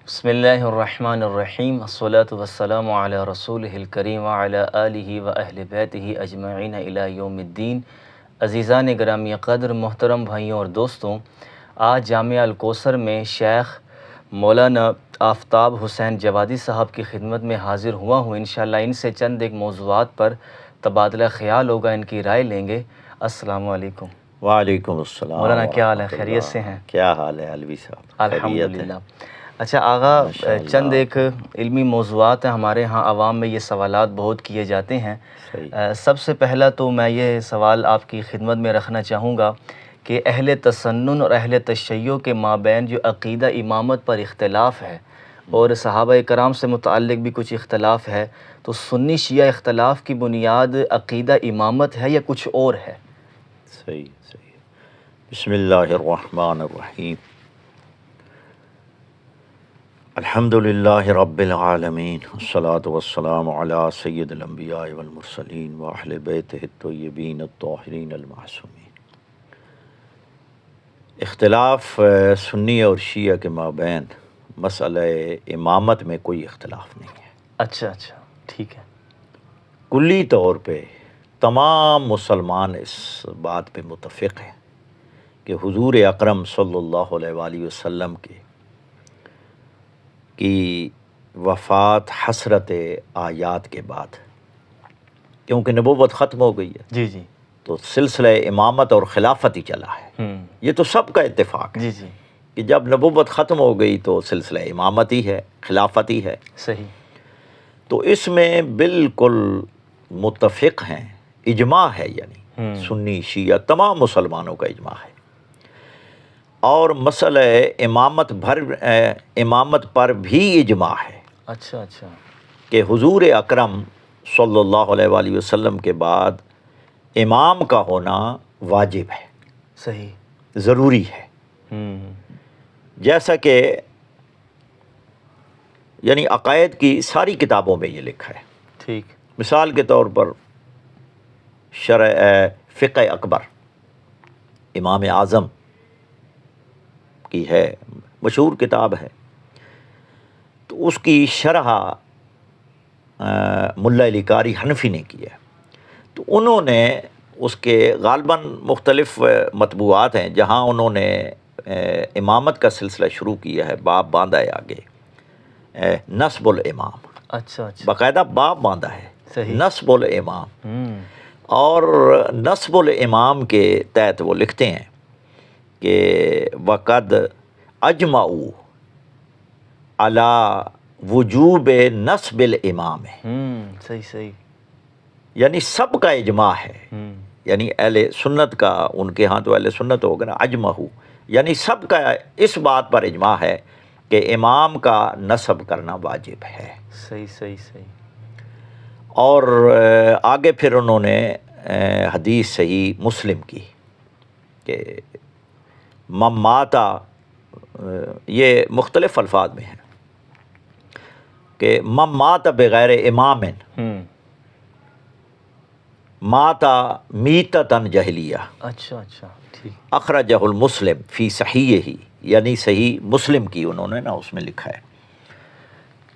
بسم اللہ الرحمن الرحیم الصلاۃ والسلام علی رسولہ الکریم وعلی آلہ واہل بیتہ اجمعین الی یوم الدین۔ عزیزان گرامی قدر، محترم بھائیوں اور دوستوں، آج جامعہ الکوثر میں شیخ مولانا آفتاب حسین جوادی صاحب کی خدمت میں حاضر ہوا ہوں۔ انشاءاللہ ان سے چند ایک موضوعات پر تبادلہ خیال ہوگا، ان کی رائے لیں گے۔ السلام علیکم۔ وعلیکم السلام مولانا کیا حال ہے؟ ورحمۃ خیریت اللہ۔ سے ہیں؟ کیا حال ہے علوی صاحب؟ الحمدللہ۔ اچھا آغا، چند ایک علمی موضوعات ہیں ہمارے ہاں، عوام میں یہ سوالات بہت کیے جاتے ہیں۔ سب سے پہلا تو میں یہ سوال آپ کی خدمت میں رکھنا چاہوں گا کہ اہل تسنن اور اہل تشیع کے مابین جو عقیدہ امامت پر اختلاف ہے اور صحابہ کرام سے متعلق بھی کچھ اختلاف ہے، تو سنی شیعہ اختلاف کی بنیاد عقیدہ امامت ہے یا کچھ اور ہے؟ صحیح۔ بسم اللہ الرحمن الرحیم۔ الحمد للہ رب العالمین، والصلاة والسلام علی سید الانبیاء والمرسلین واہل بیتہ الطیبین الطاہرین المعصومین۔ اختلاف سنی اور شیعہ کے مابین مسئلہ امامت میں کوئی اختلاف نہیں ہے۔ اچھا ٹھیک ہے۔ کلی طور پہ تمام مسلمان اس بات پہ متفق ہیں کہ حضور اکرم صلی اللہ علیہ وآلہ وسلم کی وفات حسرت آیات کے بعد، کیونکہ نبوت ختم ہو گئی ہے، جی تو سلسلہ امامت اور خلافت ہی چلا ہے۔ یہ تو سب کا اتفاق ہے جی کہ جب نبوت ختم ہو گئی تو سلسلہ امامت ہی ہے، خلافت ہی ہے۔ صحیح۔ تو اس میں بالکل متفق ہیں، اجماع ہے، یعنی سنی شیعہ تمام مسلمانوں کا اجماع ہے۔ اور مسئلہ امامت پر بھی اجماع ہے۔ اچھا کہ حضور اکرم صلی اللہ علیہ وآلہ وسلم کے بعد امام کا ہونا واجب ہے، صحیح، ضروری ہے۔ جیسا کہ یعنی عقائد کی ساری کتابوں میں یہ لکھا ہے۔ ٹھیک۔ مثال کے طور پر شرع فقہ اکبر امام اعظم کی ہے، مشہور کتاب ہے، تو اس کی شرح ملا علی قاری حنفی نے کی ہے۔ تو انہوں نے اس کے غالباً مختلف مطبوعات ہیں جہاں انہوں نے امامت کا سلسلہ شروع کیا ہے، باب باندھا ہے آگے، نصب الامام۔ اچھا باقاعدہ باب باندھا ہے، صحیح، نصب الامام۔ اور نصب الامام کے تحت وہ لکھتے ہیں کہ وقد اجمعوا علی وجوب نصب الامام، صحیح، یعنی سب کا اجماع ہے، یعنی اہل سنت کا، ان کے ہاں تو اہل سنت ہوگا نا، اجمعوا یعنی سب کا اس بات پر اجماع ہے کہ امام کا نصب کرنا واجب ہے۔ صحیح۔ اور آگے پھر انہوں نے حدیث صحیح مسلم کی کہ من ماتا، یہ مختلف الفاظ میں ہے کہ من مات بغیر امام ماتا میتتن جہلیہ۔ اچھا ٹھیک۔ اخرجہ المسلم فی صحیحہ، یعنی صحیح مسلم کی انہوں نے نا اس میں لکھا ہے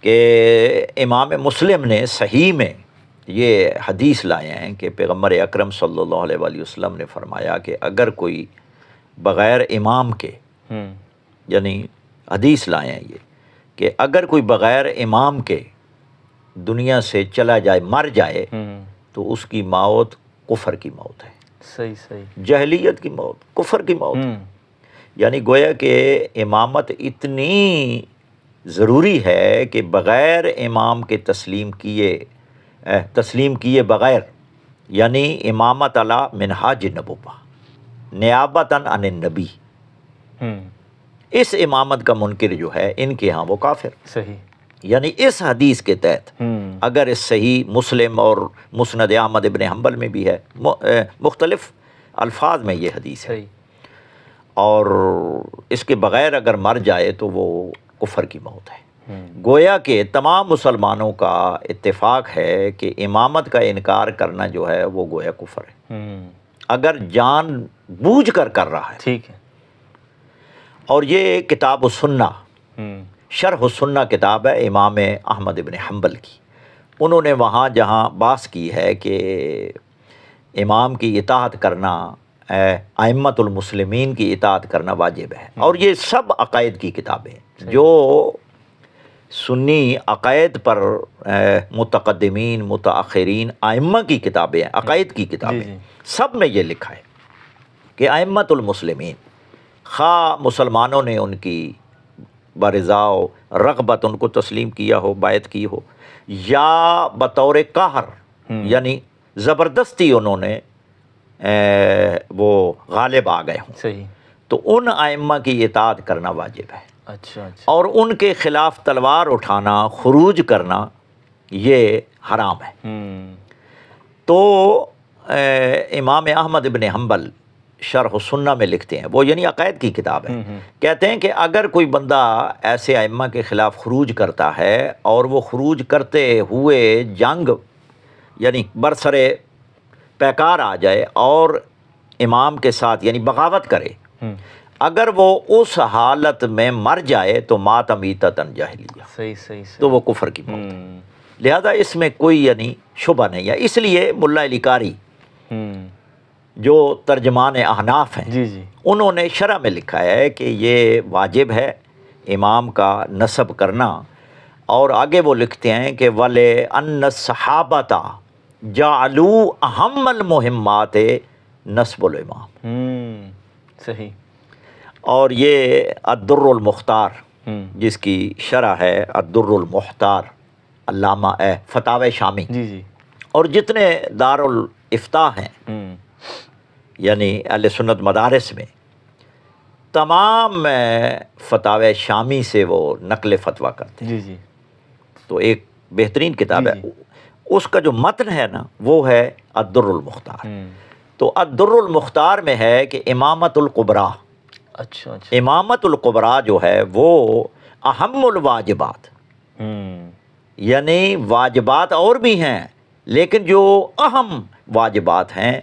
کہ امام مسلم نے صحیح میں یہ حدیث لائے ہیں کہ پیغمبر اکرم صلی اللہ علیہ وآلہ وسلم نے فرمایا کہ اگر کوئی بغیر امام کے، یعنی حدیث لائے ہیں یہ کہ اگر کوئی بغیر امام کے دنیا سے چلا جائے، مر جائے، تو اس کی موت کفر کی موت ہے۔ صحیح۔ جہلیت کی موت، کفر کی موت۔ یعنی گویا کہ امامت اتنی ضروری ہے کہ بغیر امام کے تسلیم کیے بغیر، یعنی امامت علی منہاج النبوہ نیابتاً عن النبی، اس امامت کا منکر جو ہے ان کے ہاں وہ کافر۔ صحیح۔ یعنی اس حدیث کے تحت اگر اس صحیح مسلم اور مسند احمد ابن حنبل میں بھی ہے، مختلف الفاظ میں یہ حدیث ہے، اور اس کے بغیر اگر مر جائے تو وہ کفر کی موت ہے۔ گویا کہ تمام مسلمانوں کا اتفاق ہے کہ امامت کا انکار کرنا جو ہے وہ گویا کفر ہے، اگر جان بوجھ کر رہا ہے۔ ٹھیک ہے۔ اور یہ کتاب و سنہ شرح السنہ کتاب ہے امام احمد ابن حنبل کی، انہوں نے وہاں جہاں بحث کی ہے کہ امام کی اطاعت کرنا، ائمۃ المسلمین کی اطاعت کرنا واجب ہے، اور یہ سب عقائد کی کتابیں جو سنی عقائد پر متقدمین متاخرین ائمہ کی کتابیں ہیں، عقائد کی کتابیں، سب میں یہ لکھا ہے کہ ائمۃ المسلمین خواہ مسلمانوں نے ان کی برضا و رغبت ان کو تسلیم کیا ہو، بیعت کی ہو، یا بطور قہر یعنی زبردستی انہوں نے وہ غالب آ گئے ہوں، صحیح، تو ان ائمہ کی اطاعت کرنا واجب ہے، اچھا اچھا، اور ان کے خلاف تلوار اٹھانا، خروج کرنا یہ حرام ہے۔ تو امام احمد ابن حنبل شرح السنہ میں لکھتے ہیں، وہ یعنی عقائد کی کتاب ہے، کہتے ہیں کہ اگر کوئی بندہ ایسے ائمہ کے خلاف خروج کرتا ہے اور وہ خروج کرتے ہوئے جنگ یعنی برسرے پیکار آ جائے اور امام کے ساتھ یعنی بغاوت کرے، اگر وہ اس حالت میں مر جائے تو مات میتۃ جاہلیہ، صحیح صحیح، تو وہ کفر کی موت ہے، لہذا اس میں کوئی یعنی شبہ نہیں ہے۔ اس لیے ملا علی قاری جو ترجمان احناف ہیں، جی جی، انہوں نے شرح میں لکھا ہے کہ یہ واجب ہے امام کا نصب کرنا، اور آگے وہ لکھتے ہیں کہ وَلِأَنَّ الصَّحَابَةَ جَعَلُوا أَهَمَّ الْمُهِمَّاتِ نصب الامام، صحیح، اور یہ الدر المختار جس کی شرح ہے الدر المختار علامہ فتاوی شامی، جی جی، اور جتنے دارالافتاء ہیں یعنی اہل سنت مدارس میں، تمام فتاوی شامی سے وہ نقل فتویٰ کرتے ہیں، جی جی، تو ایک بہترین کتاب ہے، جی اس کا جو متن ہے نا وہ ہے الدر المختار، تو الدر المختار میں ہے کہ امامت القبریٰ، اچھا اچھا، امامت القبریٰ جو ہے وہ اہم الواجبات، یعنی واجبات اور بھی ہیں لیکن جو اہم واجبات ہیں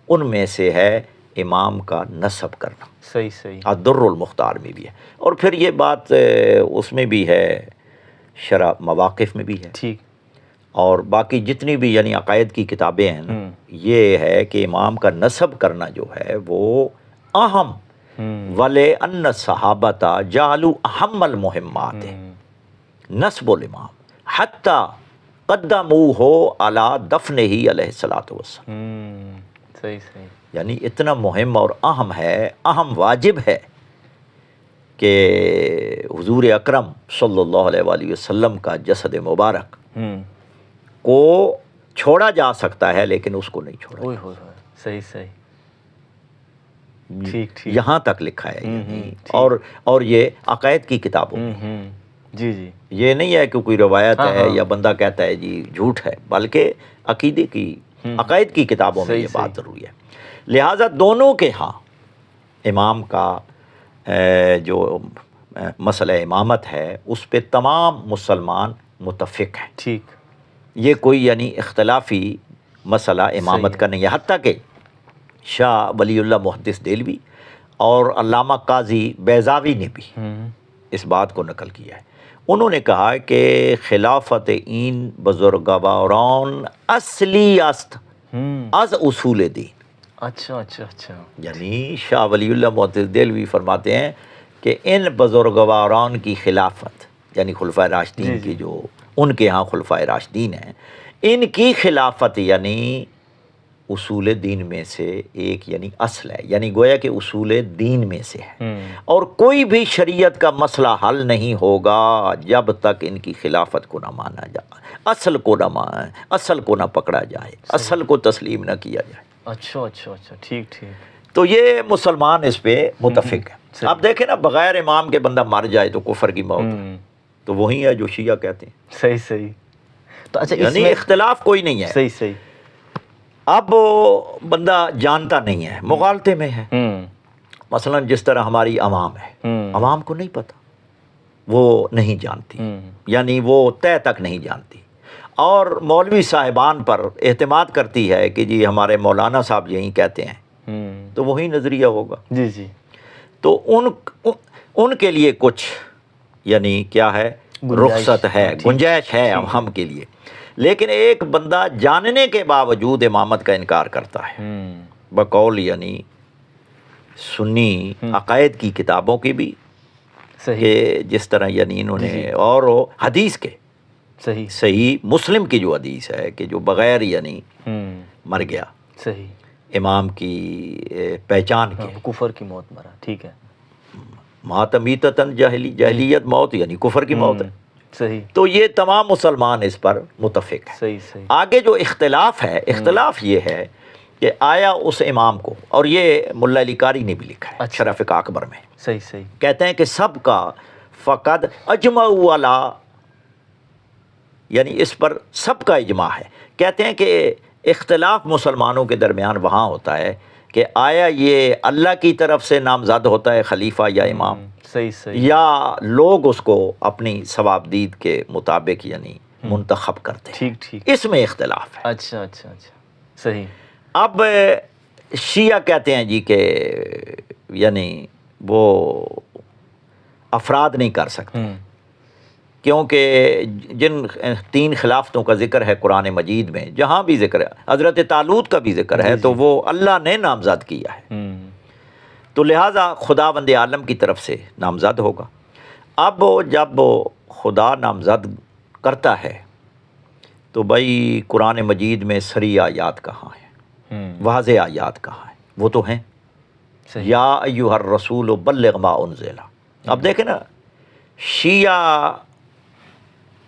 ان میں سے ہے امام کا نصب کرنا، صحیح صحیح، الدر المختار میں بھی ہے، اور پھر یہ بات اس میں بھی ہے، شرح مواقف میں بھی ہے، ٹھیک، اور باقی جتنی بھی یعنی عقائد کی کتابیں ہیں نا، یہ ہے کہ امام کا نصب کرنا جو ہے وہ اہم، وَلِأَنَّ الصَّحَابَةَ جَعَلُوا أَهَمَّ الْمُهِمَّاتِ نصب الامام حتیٰ قدموہ علی دفنہ علیہ الصلوۃ والسلام، صحیح صحیح، یعنی اتنا مہم اور اہم ہے، اہم واجب ہے کہ حضور اکرم صلی اللہ علیہ وآلہ وسلم کا جسد مبارک کو چھوڑا جا سکتا ہے لیکن اس کو نہیں چھوڑا، اوئے ہوئے ہوئے، صحیح صحیح، ٹھیک ٹھیک، یہاں تک لکھا ہے یعنی، اور یہ عقائد کی کتابوں میں، جی جی، یہ نہیں ہے کہ کوئی روایت ہے یا بندہ کہتا ہے جی جھوٹ ہے، بلکہ عقیدے کی عقائد کی کتابوں میں یہ بات ضروری ہے، لہٰذا دونوں کے ہاں امام کا جو مسئلہ امامت ہے اس پہ تمام مسلمان متفق ہیں، ٹھیک، یہ کوئی یعنی اختلافی مسئلہ امامت کا نہیں ہے، حتیٰ کہ شاہ ولی اللہ محدث دہلوی اور علامہ قاضی بیضاوی نے بھی اس بات کو نقل کیا ہے، انہوں نے کہا کہ خلافت این بزرگواران اصلی است از اصول دین، اچھا اچھا اچھا، یعنی شاہ ولی اللہ محدث دہلوی فرماتے ہیں کہ ان بزرگواران کی خلافت یعنی خلفائے راشدین کی، جو ان کے ہاں خلفائے راشدین ہیں، ان کی خلافت یعنی اصول دین میں سے ایک یعنی اصل ہے، یعنی گویا کہ اصول دین میں سے ہے، اور کوئی بھی شریعت کا مسئلہ حل نہیں ہوگا جب تک ان کی خلافت کو نہ مانا جائے، اصل کو نہ پکڑا جائے، اصل کو تسلیم نہ کیا جائے۔ اچھا اچھا اچھا، ٹھیک ٹھیک، تو یہ مسلمان اس پہ متفق ہے۔ اب دیکھیں نا، بغیر امام کے بندہ مر جائے تو کفر کی موت ہے، تو وہی ہے جو شیعہ کہتے ہیں، صحیح صحیح، تو اچھا اس یعنی میں اختلاف کوئی نہیں ہے۔ صحیح صحیح، اب بندہ جانتا نہیں ہے، مغالطے میں ہے، مثلا جس طرح ہماری عوام ہے، عوام کو نہیں پتہ، وہ نہیں جانتی، یعنی وہ طے تک نہیں جانتی، اور مولوی صاحبان پر اعتماد کرتی ہے کہ جی ہمارے مولانا صاحب یہی کہتے ہیں، تو وہی نظریہ ہوگا۔ جی جی، تو ان کے لیے کچھ یعنی کیا ہے، رخصت ہے، گنجائش ہے ہم کے لیے، لیکن ایک بندہ جاننے کے باوجود امامت کا انکار کرتا ہے بقول یعنی سنی عقائد کی کتابوں کی بھی، کہ جس طرح یعنی انہوں نے اور حدیث کے صحیح مسلم کی جو حدیث ہے کہ جو بغیر یعنی مر گیا، امام کی پہچان کے، کفر کی موت مرا، ٹھیک ہے، ماتمیتتاً جاہلیت موت یعنی کفر کی موت ہے، صحیح، تو یہ تمام مسلمان اس پر متفق ہیں۔ صحیح۔ آگے جو اختلاف ہے، اختلاف یہ ہے کہ آیا اس امام کو، اور یہ ملا علی قاری نے بھی لکھا ہے شرف اکبر میں، صحیح، کہتے ہیں کہ سب کا فقد اجمعوا علی، یعنی اس پر سب کا اجماع ہے۔ کہتے ہیں کہ اختلاف مسلمانوں کے درمیان وہاں ہوتا ہے کہ آیا یہ اللہ کی طرف سے نامزد ہوتا ہے خلیفہ یا امام، یا لوگ اس کو اپنی ثوابدید کے مطابق یعنی منتخب کرتے ہیں، اس میں اختلاف ہے۔ اچھا، صحیح۔ اب شیعہ کہتے ہیں جی کہ یعنی وہ افراد نہیں کر سکتے، کیونکہ جن 3 خلافتوں کا ذکر ہے قرآن مجید میں، جہاں بھی ذکر ہے، حضرت طالوت کا بھی ذکر ہے، تو وہ اللہ نے نامزد کیا ہے، تو لہٰذا خداوند عالم کی طرف سے نامزد ہوگا۔ اب جب خدا نامزد کرتا ہے تو بھائی قرآن مجید میں صریح آیات کہاں ہیں، واضح آیات کہاں ہیں؟ وہ تو ہیں، یا ایھا الرسول بلغ ما انزل۔ اب دیکھیں نا، شیعہ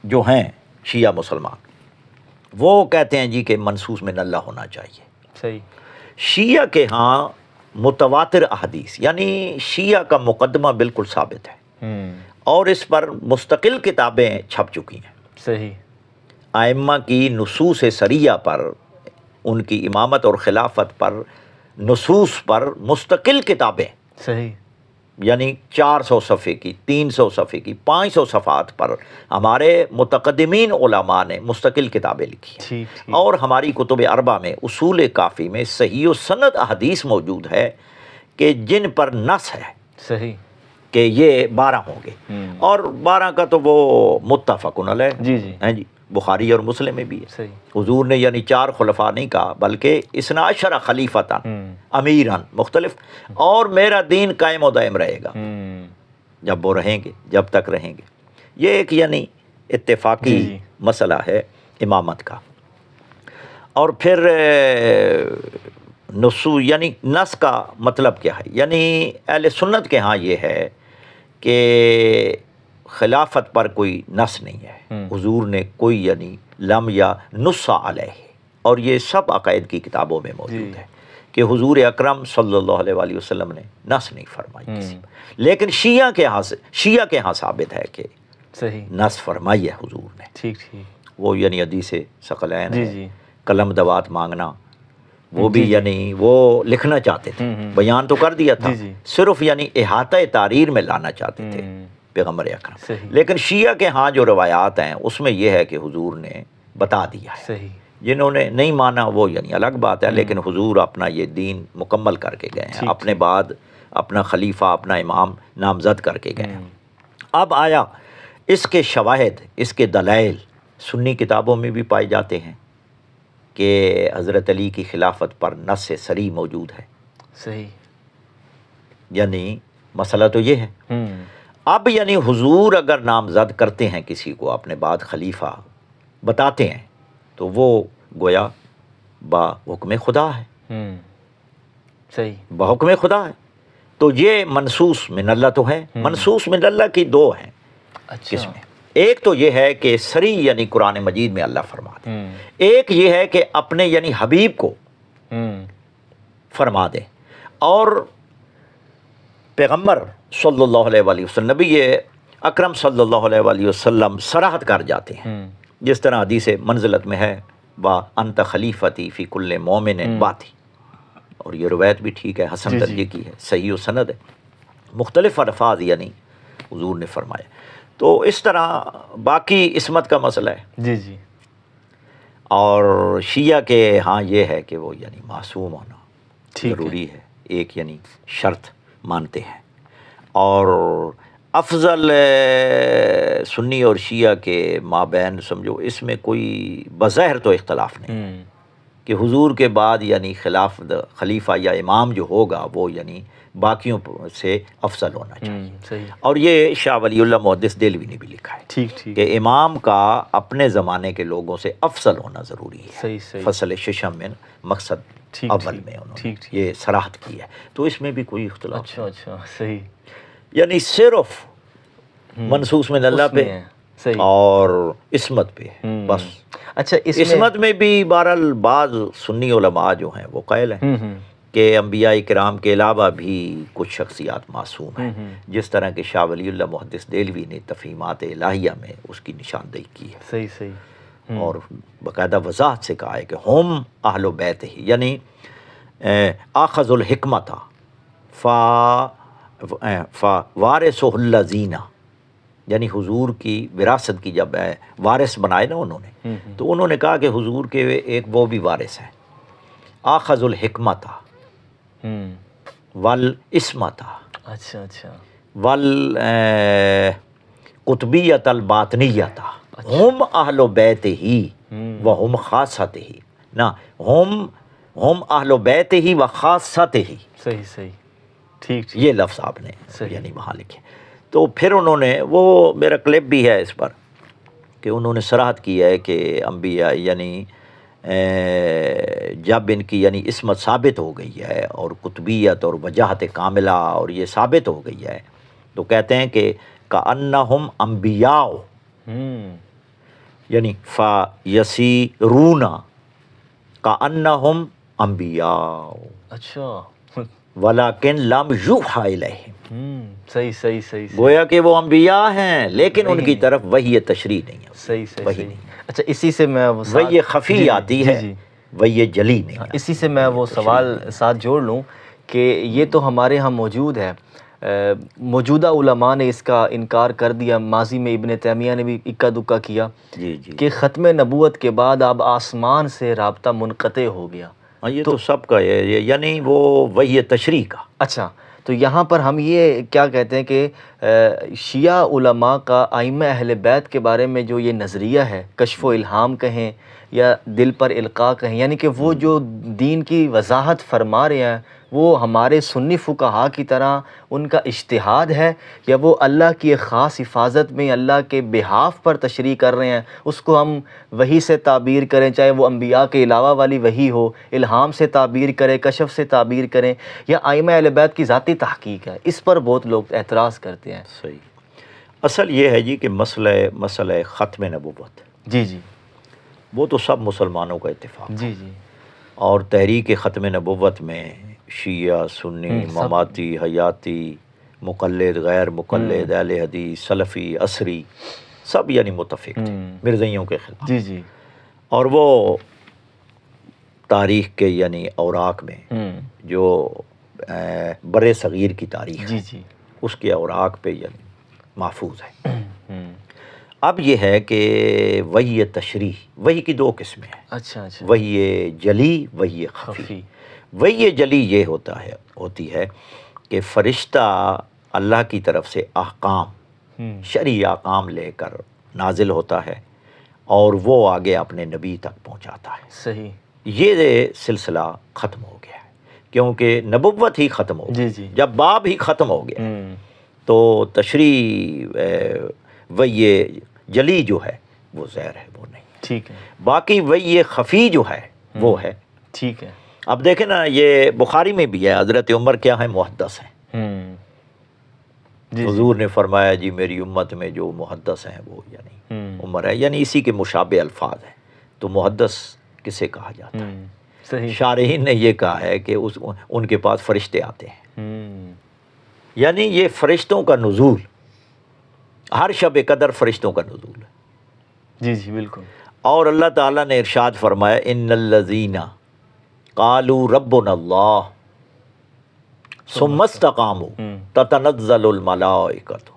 جو ہیں، شیعہ مسلمان، وہ کہتے ہیں جی کہ منصوص من اللہ ہونا چاہیے، صحیح۔ شیعہ کے ہاں متواتر احادیث، یعنی شیعہ کا مقدمہ بالکل ثابت ہے، اور اس پر مستقل کتابیں چھپ چکی ہیں، صحیح، ائمہ کی نصوص صریحہ پر، ان کی امامت اور خلافت پر، نصوص پر مستقل کتابیں، صحیح، یعنی 400 صفحے کی، 300 صفحے کی، 500 صفحات پر ہمارے متقدمین علماء نے مستقل کتابیں لکھی ہیں، اور ہماری کتب اربع میں اصول کافی میں صحیح و سند احادیث موجود ہے کہ جن پر نص ہے، صحیح، کہ یہ 12 ہوں گے، اور 12 کا تو وہ متفق علیہ ہیں جی، بخاری اور مسلم میں بھی ہے۔ حضور نے یعنی 4 خلفاء نہیں کہا، بلکہ 12 خلیفتاً امیراً مختلف، اور میرا دین قائم و دائم رہے گا جب وہ رہیں گے، جب تک رہیں گے۔ یہ ایک یعنی اتفاقی مسئلہ ہے امامت کا۔ اور پھر یعنی نص کا مطلب کیا ہے؟ یعنی اہل سنت کے ہاں یہ ہے کہ خلافت پر کوئی نص نہیں ہے، حضور نے کوئی یعنی لم یا نص علیہ، اور یہ سب عقائد کی کتابوں میں موجود ہے کہ حضور اکرم صلی اللہ علیہ وآلہ وسلم نے نص نہیں فرمائی کسی پر، لیکن شیعہ کے ہاں ثابت ہے کہ نص فرمائی ہے حضور نے، وہ یعنی حدیث ثقلین ہے، قلم دوات مانگنا، وہ بھی یعنی وہ لکھنا چاہتے تھے، بیان تو کر دیا تھا، صرف یعنی احاطہ تحریر میں لانا چاہتے تھے پیغمبر اکرم، لیکن شیعہ کے ہاں جو روایات ہیں اس میں یہ ہے کہ حضور نے بتا دیا ہے، جنہوں نے نہیں مانا وہ یعنی الگ بات ہے، لیکن حضور اپنا یہ دین مکمل کر کے گئے ہیں، اپنے بعد اپنا خلیفہ، اپنا امام نامزد کر کے گئے ہیں۔ اب آیا اس کے شواہد، اس کے دلائل سنی کتابوں میں بھی پائے جاتے ہیں کہ حضرت علی کی خلافت پر نص صریح موجود ہے، صحیح، یعنی مسئلہ تو یہ ہے۔ اب یعنی حضور اگر نامزد کرتے ہیں کسی کو اپنے بعد خلیفہ بتاتے ہیں تو وہ گویا با حکم خدا ہے، صحیح، با حکم خدا ہے، تو یہ منصوص من اللہ تو ہے۔ منصوص من اللہ کی 2 ہیں قسمیں، ایک تو یہ ہے کہ صریح یعنی قرآن مجید میں اللہ فرما دے، ایک یہ ہے کہ اپنے یعنی حبیب کو فرما دے، اور پیغمبر صلی اللہ علیہ وآلہ وسلم، نبی اکرم صلی اللہ علیہ وآلہ وسلم صراحت کر جاتے ہیں، جس طرح حدیث منزلت میں ہے وَأَنْتَ خَلِيفَتِي فِي كُلِّ مُؤْمِنٍ بَعْدِي، اور یہ روایت بھی ٹھیک ہے، حسن درجے کی ہے، صحیح و سند ہے، مختلف الفاظ یعنی حضور نے فرمایا۔ تو اس طرح باقی عصمت کا مسئلہ ہے، اور شیعہ کے ہاں یہ ہے کہ وہ یعنی معصوم ہونا ضروری ہے، ایک یعنی شرط مانتے ہیں، اور افضل سنی اور شیعہ کے مابین سمجھو اس میں کوئی بظاہر تو اختلاف نہیں کہ حضور کے بعد یعنی خلیفہ یا امام جو ہوگا وہ یعنی باقیوں سے افضل ہونا چاہیے. اور یہ شاہ ولی اللہ محدث دہلوی نے بھی لکھا ہے کہ امام کا اپنے زمانے کے لوگوں سے افضل ہونا ضروری ہے. فصل ششم میں مقصد اول میں انہوں نے یہ صراحت کی ہے. تو اس میں بھی کوئی اختلاف صحیح یعنی صرف منصوص من اللہ پہ اور عصمت پہ بس. اچھا عصمت میں بھی بہرحال بعض سنی علماء جو ہیں وہ قائل ہیں کہ انبیاء کرام کے علاوہ بھی کچھ شخصیات معصوم ہیں، جس طرح کہ شاہ ولی اللہ محدث دہلوی نے تفہیمات الہیہ میں اس کی نشاندہی کی ہے. صحیح اور باقاعدہ وضاحت سے کہا ہے کہ ہم اہل بیت ہی یعنی آخذ الحکمت فوارثہ الذین، یعنی حضور کی وراثت کی جب وارث بنائے نا انہوں نے تو انہوں نے کہا کہ حضور کے ایک وہ بھی وارث ہیں. آخذ الحکمت والعصمت والقطبیت الباطنیت ہم اہل بیت ہی و ہم خاصت ہی نا ہم اہل بیت ہی و خاصت ہی. صحیح ٹھیک یہ لفظ آپ نے یعنی وہاں لکھے. تو پھر انہوں نے وہ میرا کلپ بھی ہے اس پر کہ انہوں نے صراحت کی ہے کہ انبیاء یعنی جب ان کی یعنی عصمت ثابت ہو گئی ہے اور قطبیت اور وجاہت کاملہ اور یہ ثابت ہو گئی ہے تو کہتے ہیں کہ کأنہم انبیاء یعنی فیسیرون کأنہم انبیاء ولیکن لم یوحی الیہم. صحیح گویا کہ وہ انبیاء ہیں لیکن ان کی طرف وحی تشریع نہیں ہے. صحیح. اچھا اسی سے میں وحی خفی آتی ہے وحی جلی نہیں. اسی سے میں وہ سوال ساتھ جوڑ لوں کہ یہ تو ہمارے ہاں موجود ہے، موجودہ علماء نے اس کا انکار کر دیا. ماضی میں ابن تیمیہ نے بھی اکا دکا کیا کہ ختم نبوت کے بعد اب آسمان سے رابطہ منقطع ہو گیا. یہ تو سب کا ہے یعنی وہ وحی تشریع کا. اچھا تو یہاں پر ہم یہ کیا کہتے ہیں کہ شیعہ علماء کا ائمہ اہل بیت کے بارے میں جو یہ نظریہ ہے، کشف و الہام کہیں یا دل پر القاء کہیں، یعنی کہ وہ جو دین کی وضاحت فرما رہے ہیں وہ ہمارے سنی فقہا کی طرح ان کا اجتہاد ہے یا وہ اللہ کی ایک خاص حفاظت میں اللہ کے بہاف پر تشریح کر رہے ہیں؟ اس کو ہم وحی سے تعبیر کریں، چاہے وہ انبیاء کے علاوہ والی وحی ہو، الہام سے تعبیر کریں، کشف سے تعبیر کریں، یا ائمہ اہل بیت کی ذاتی تحقیق ہے، اس پر بہت لوگ اعتراض کرتے ہیں. صحیح. اصل یہ ہے جی کہ مسئلہ ختم نبوت جی وہ تو سب مسلمانوں کا اتفاق ہے. جی اور تحریک ختم نبوت میں شیعہ، سنی، مماتی، حیاتی، مقلد، غیر مقلد، اہل حدیث، سلفی، عصری سب یعنی متفق تھے مرزائیوں کے خلاف. جی اور وہ تاریخ کے یعنی اوراق میں جو بر صغیر کی تاریخ ہے اس کے اوراق پہ یعنی محفوظ ہے. اب یہ ہے کہ وحی تشریح، وحی کی دو قسمیں ہیں. اچھا وحی جلی، وحی خفی. وحی جلی یہ ہوتی ہے کہ فرشتہ اللہ کی طرف سے احکام، شرعی احکام لے کر نازل ہوتا ہے اور وہ آگے اپنے نبی تک پہنچاتا ہے. صحیح. یہ سلسلہ ختم ہو گیا ہے کیونکہ نبوت ہی ختم ہو گئی. جب باب ہی ختم ہو گیا تو تشریح وحی جلی جو ہے وہ زہر ہے، وہ نہیں. ٹھیک ہے. باقی وحی خفی جو ہے وہ ہے. ٹھیک ہے. اب دیکھیں نا یہ بخاری میں بھی ہے، حضرت عمر کیا ہے؟ محدث ہیں. حضور نے فرمایا جی میری امت میں جو محدث ہیں وہ یعنی عمر ہے، یعنی اسی کے مشابہ الفاظ ہیں. تو محدث کسے کہا جاتا ہے؟ صحیح. شارحین نے یہ کہا ہے کہ ان کے پاس فرشتے آتے ہیں، یعنی یہ فرشتوں کا نزول، ہر شب قدر فرشتوں کا نزول ہے. جی بالکل. اور اللہ تعالیٰ نے ارشاد فرمایا ان الذین قالوا ربنا اللہ ثم استقاموا تتنزل الملائکۃ.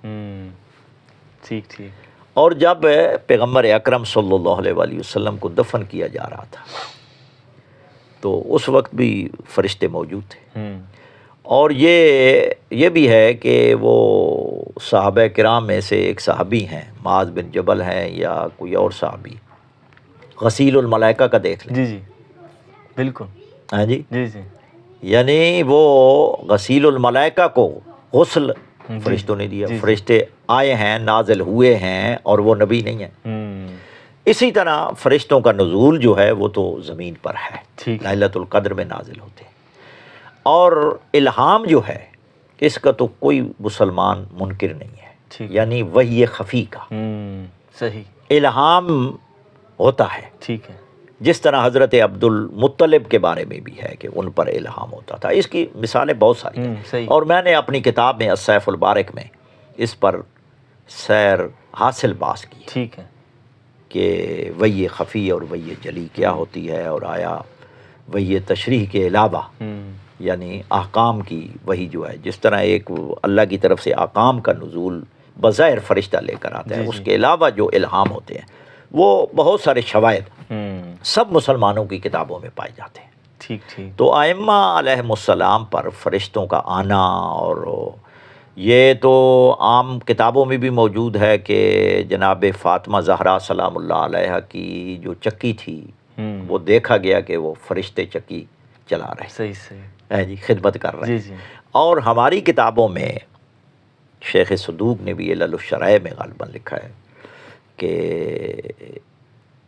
ٹھیک. اور جب پیغمبر اکرم صلی اللہ علیہ وآلہ وسلم کو دفن کیا جا رہا تھا تو اس وقت بھی فرشتے موجود تھے اور یہ بھی ہے کہ وہ صحابہ کرام میں سے ایک صحابی ہیں، معاذ بن جبل ہیں یا کوئی اور صحابی، غسیل الملائکہ کا دیکھ لیں۔ جی جی بالکل، ہاں جی، جی جی یعنی وہ غسیل الملائکہ کو غسل فرشتوں نے دیا، جی جی فرشتے آئے ہیں، نازل ہوئے ہیں، اور وہ نبی نہیں ہیں۔ اسی طرح فرشتوں کا نزول جو ہے وہ تو زمین پر ہے، ٹھیک ہے، لیلۃ القدر میں نازل ہوتے ہیں۔ اور الہام جو ہے اس کا تو کوئی مسلمان منکر نہیں ہے، ٹھیک ہے، یعنی وحی خفی کا صحیح، الہام ہوتا ہے، ٹھیک ہے، جس طرح حضرت عبد المطلب کے بارے میں بھی ہے کہ ان پر الہام ہوتا تھا۔ اس کی مثالیں بہت ساری ہیں، صحیح، اور میں نے اپنی کتاب میں السیف البارک میں اس پر سیر حاصل باز کی ہے ٹھیک ہے، کہ وحی خفی اور وحی جلی کیا ہوتی ہے، اور آیا وحی تشریح کے علاوہ یعنی احکام کی وحی جو ہے، جس طرح ایک اللہ کی طرف سے احکام کا نزول بظاہر فرشتہ لے کر آتا ہے، جی اس جی، کے علاوہ جو الہام ہوتے ہیں وہ بہت سارے شواہد سب مسلمانوں کی کتابوں میں پائے جاتے ہیں۔ ٹھیک ٹھیک، تو ائمہ علیہم السلام پر فرشتوں کا آنا، اور یہ تو عام کتابوں میں بھی موجود ہے کہ جناب فاطمہ زہرا سلام اللہ علیہا کی جو چکی تھی وہ دیکھا گیا کہ وہ فرشتے چکی چلا رہے، صحیح صحیح، جی خدمت کر رہے جی ہیں۔ جی، اور ہماری کتابوں میں شیخ صدوق نے بھی علل الشرائع میں غالباً لکھا ہے کہ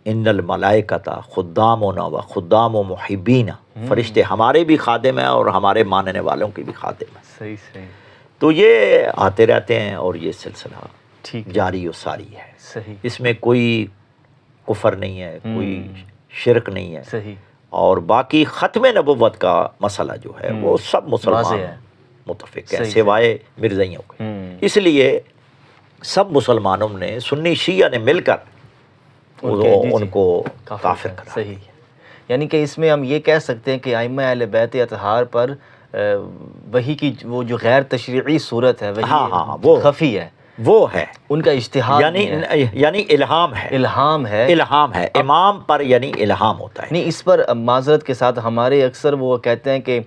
ان الملائکۃ خدامنا و خدام و محبین، فرشتے ہمارے بھی خادم ہیں اور ہمارے ماننے والوں کے بھی خادم ہیں۔ صحیح صحیح، تو یہ آتے رہتے ہیں، اور یہ سلسلہ ٹھیک، جاری و ساری ہے، صحیح، اس میں کوئی کفر نہیں ہے، کوئی شرک نہیں ہے، صحیح، اور باقی ختم نبوت کا مسئلہ جو ہے وہ سب مسلمان واضح ہے، متفق ہیں صحیح، سوائے مرزائیوں کے۔ اس لیے سب مسلمانوں نے، سنی شیعہ نے مل کر ان کو کافر قرار صحیح، یعنی کہ اس میں ہم یہ کہہ سکتے ہیں کہ ائمہ اہل بیت اطہار پر وحی کی وہ جو غیر تشریعی صورت ہے، وہی خفی ہے، وہ ہے ان کا اجتہاد یعنی الہام ہے، الہام ہے، الہام ہے، امام پر یعنی الہام ہوتا ہے۔ نہیں، اس پر معذرت کے ساتھ ہمارے اکثر وہ کہتے ہیں کہ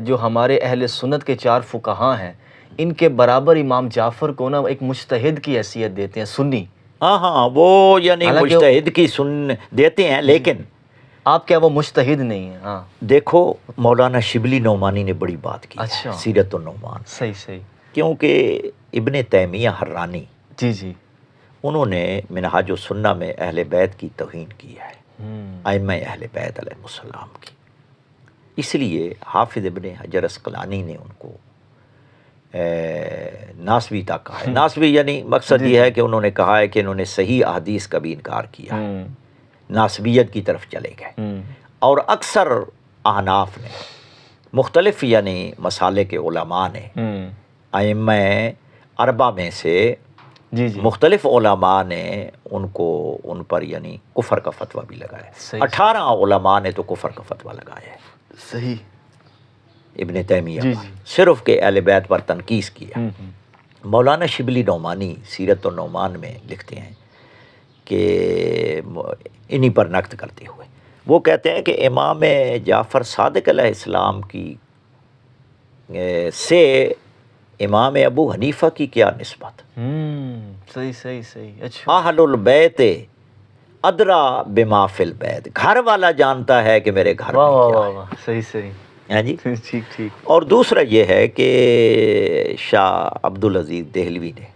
جو ہمارے اہل سنت کے 4 فقہاء ہیں، ان کے برابر امام جعفر کو نا ایک مجتہد کی حیثیت دیتے ہیں، سنی۔ ہاں وہ یعنی مجتہد کی سن دیتے ہیں، لیکن آپ کیا وہ مجتہد نہیں ہیں؟ ہاں دیکھو مولانا شبلی نعمانی نے بڑی بات کی اچھا، سیرت النعمان، صحیح صحیح، کیونکہ ابن تیمیہ حرانی جی جی، انہوں نے منہاج السنہ میں اہل بیت کی توہین کی ہے، ائمہ اہل بیت علیہ السلام کی۔ اس لیے حافظ ابن حجر عسقلانی نے ان کو ناسبی تک کہا ہے۔ ناسبی یعنی مقصد یہ ہے کہ انہوں نے کہا ہے کہ انہوں نے صحیح احادیث کا بھی انکار کیا ہے، ناسبیت کی طرف چلے گئے۔ اور اکثر احناف نے، مختلف یعنی مسالے کے علماء نے، ائمہ اربعہ میں سے مختلف علماء نے ان پر یعنی کفر کا فتویٰ بھی لگایا۔ 18 علماء نے تو کفر کا فتویٰ لگایا ہے، صحیح، ابن تیمیہ پر صرف کہ اہل بیت پر تنقیص کیا۔ مولانا شبلی نعمانی سیرت النعمان میں لکھتے ہیں کہ انہی پر نقد کرتے ہوئے وہ کہتے ہیں کہ امام جعفر صادق علیہ السلام کی سے امام ابو حنیفہ کی کیا نسبت؟ صحیح صحیح صحیح، اچھا، اہل البیت ادرا بما فی البیت، گھر والا جانتا ہے کہ میرے گھر میں کیا ہے۔ صحیح صحیح، ہاں جی، ٹھیک ٹھیک۔ اور دوسرا یہ ہے کہ شاہ عبدالعزیز دہلوی نے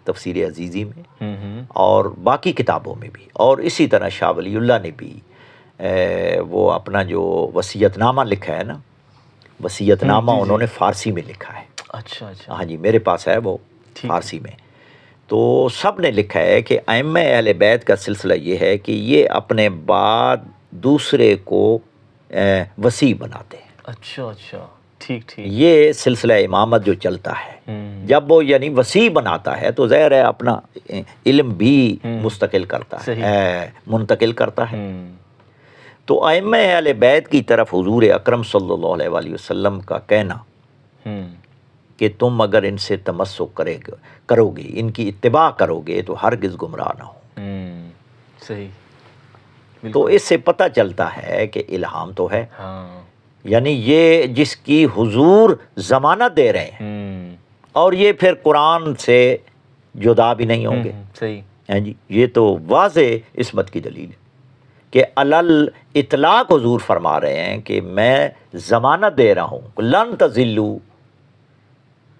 تفسیر عزیزی میں اور باقی کتابوں میں بھی، اور اسی طرح شاہ ولی اللہ نے بھی وہ اپنا جو وصیت نامہ لکھا ہے نا، وصیت نامہ انہوں نے فارسی میں لکھا ہے۔ اچھا اچھا، ہاں جی، میرے پاس ہے وہ فارسی میں۔ تو سب نے لکھا ہے کہ ائمہ اہل بیت کا سلسلہ یہ ہے کہ یہ اپنے بعد دوسرے کو وصی بناتے ہیں۔ اچھا اچھا، ٹھیک ٹھیک، یہ سلسلہ امامت جو چلتا ہے، جب وہ یعنی وصی بناتا ہے تو ظاہر ہے اپنا علم بھی مستقل کرتا ہے، منتقل کرتا ہے۔ تو ائمہ اہل بیت کی طرف حضور اکرم صلی اللہ علیہ وآلہ وسلم کا کہنا کہ تم اگر ان سے تمسک کرو گے، ان کی اتباع کرو گے تو ہرگز گمراہ نہ ہو۔ صحیح، تو اس سے پتہ چلتا ہے کہ الہام تو ہے، یعنی یہ جس کی حضور ضمانت دے رہے ہیں، اور یہ پھر قرآن سے جدا بھی نہیں ہوں گے. صحیح ہیں جی، یہ تو واضح عصمت کی دلیل ہے کہ علل اطلاق حضور فرما رہے ہیں کہ میں ضمانت دے رہا ہوں لن تضلوا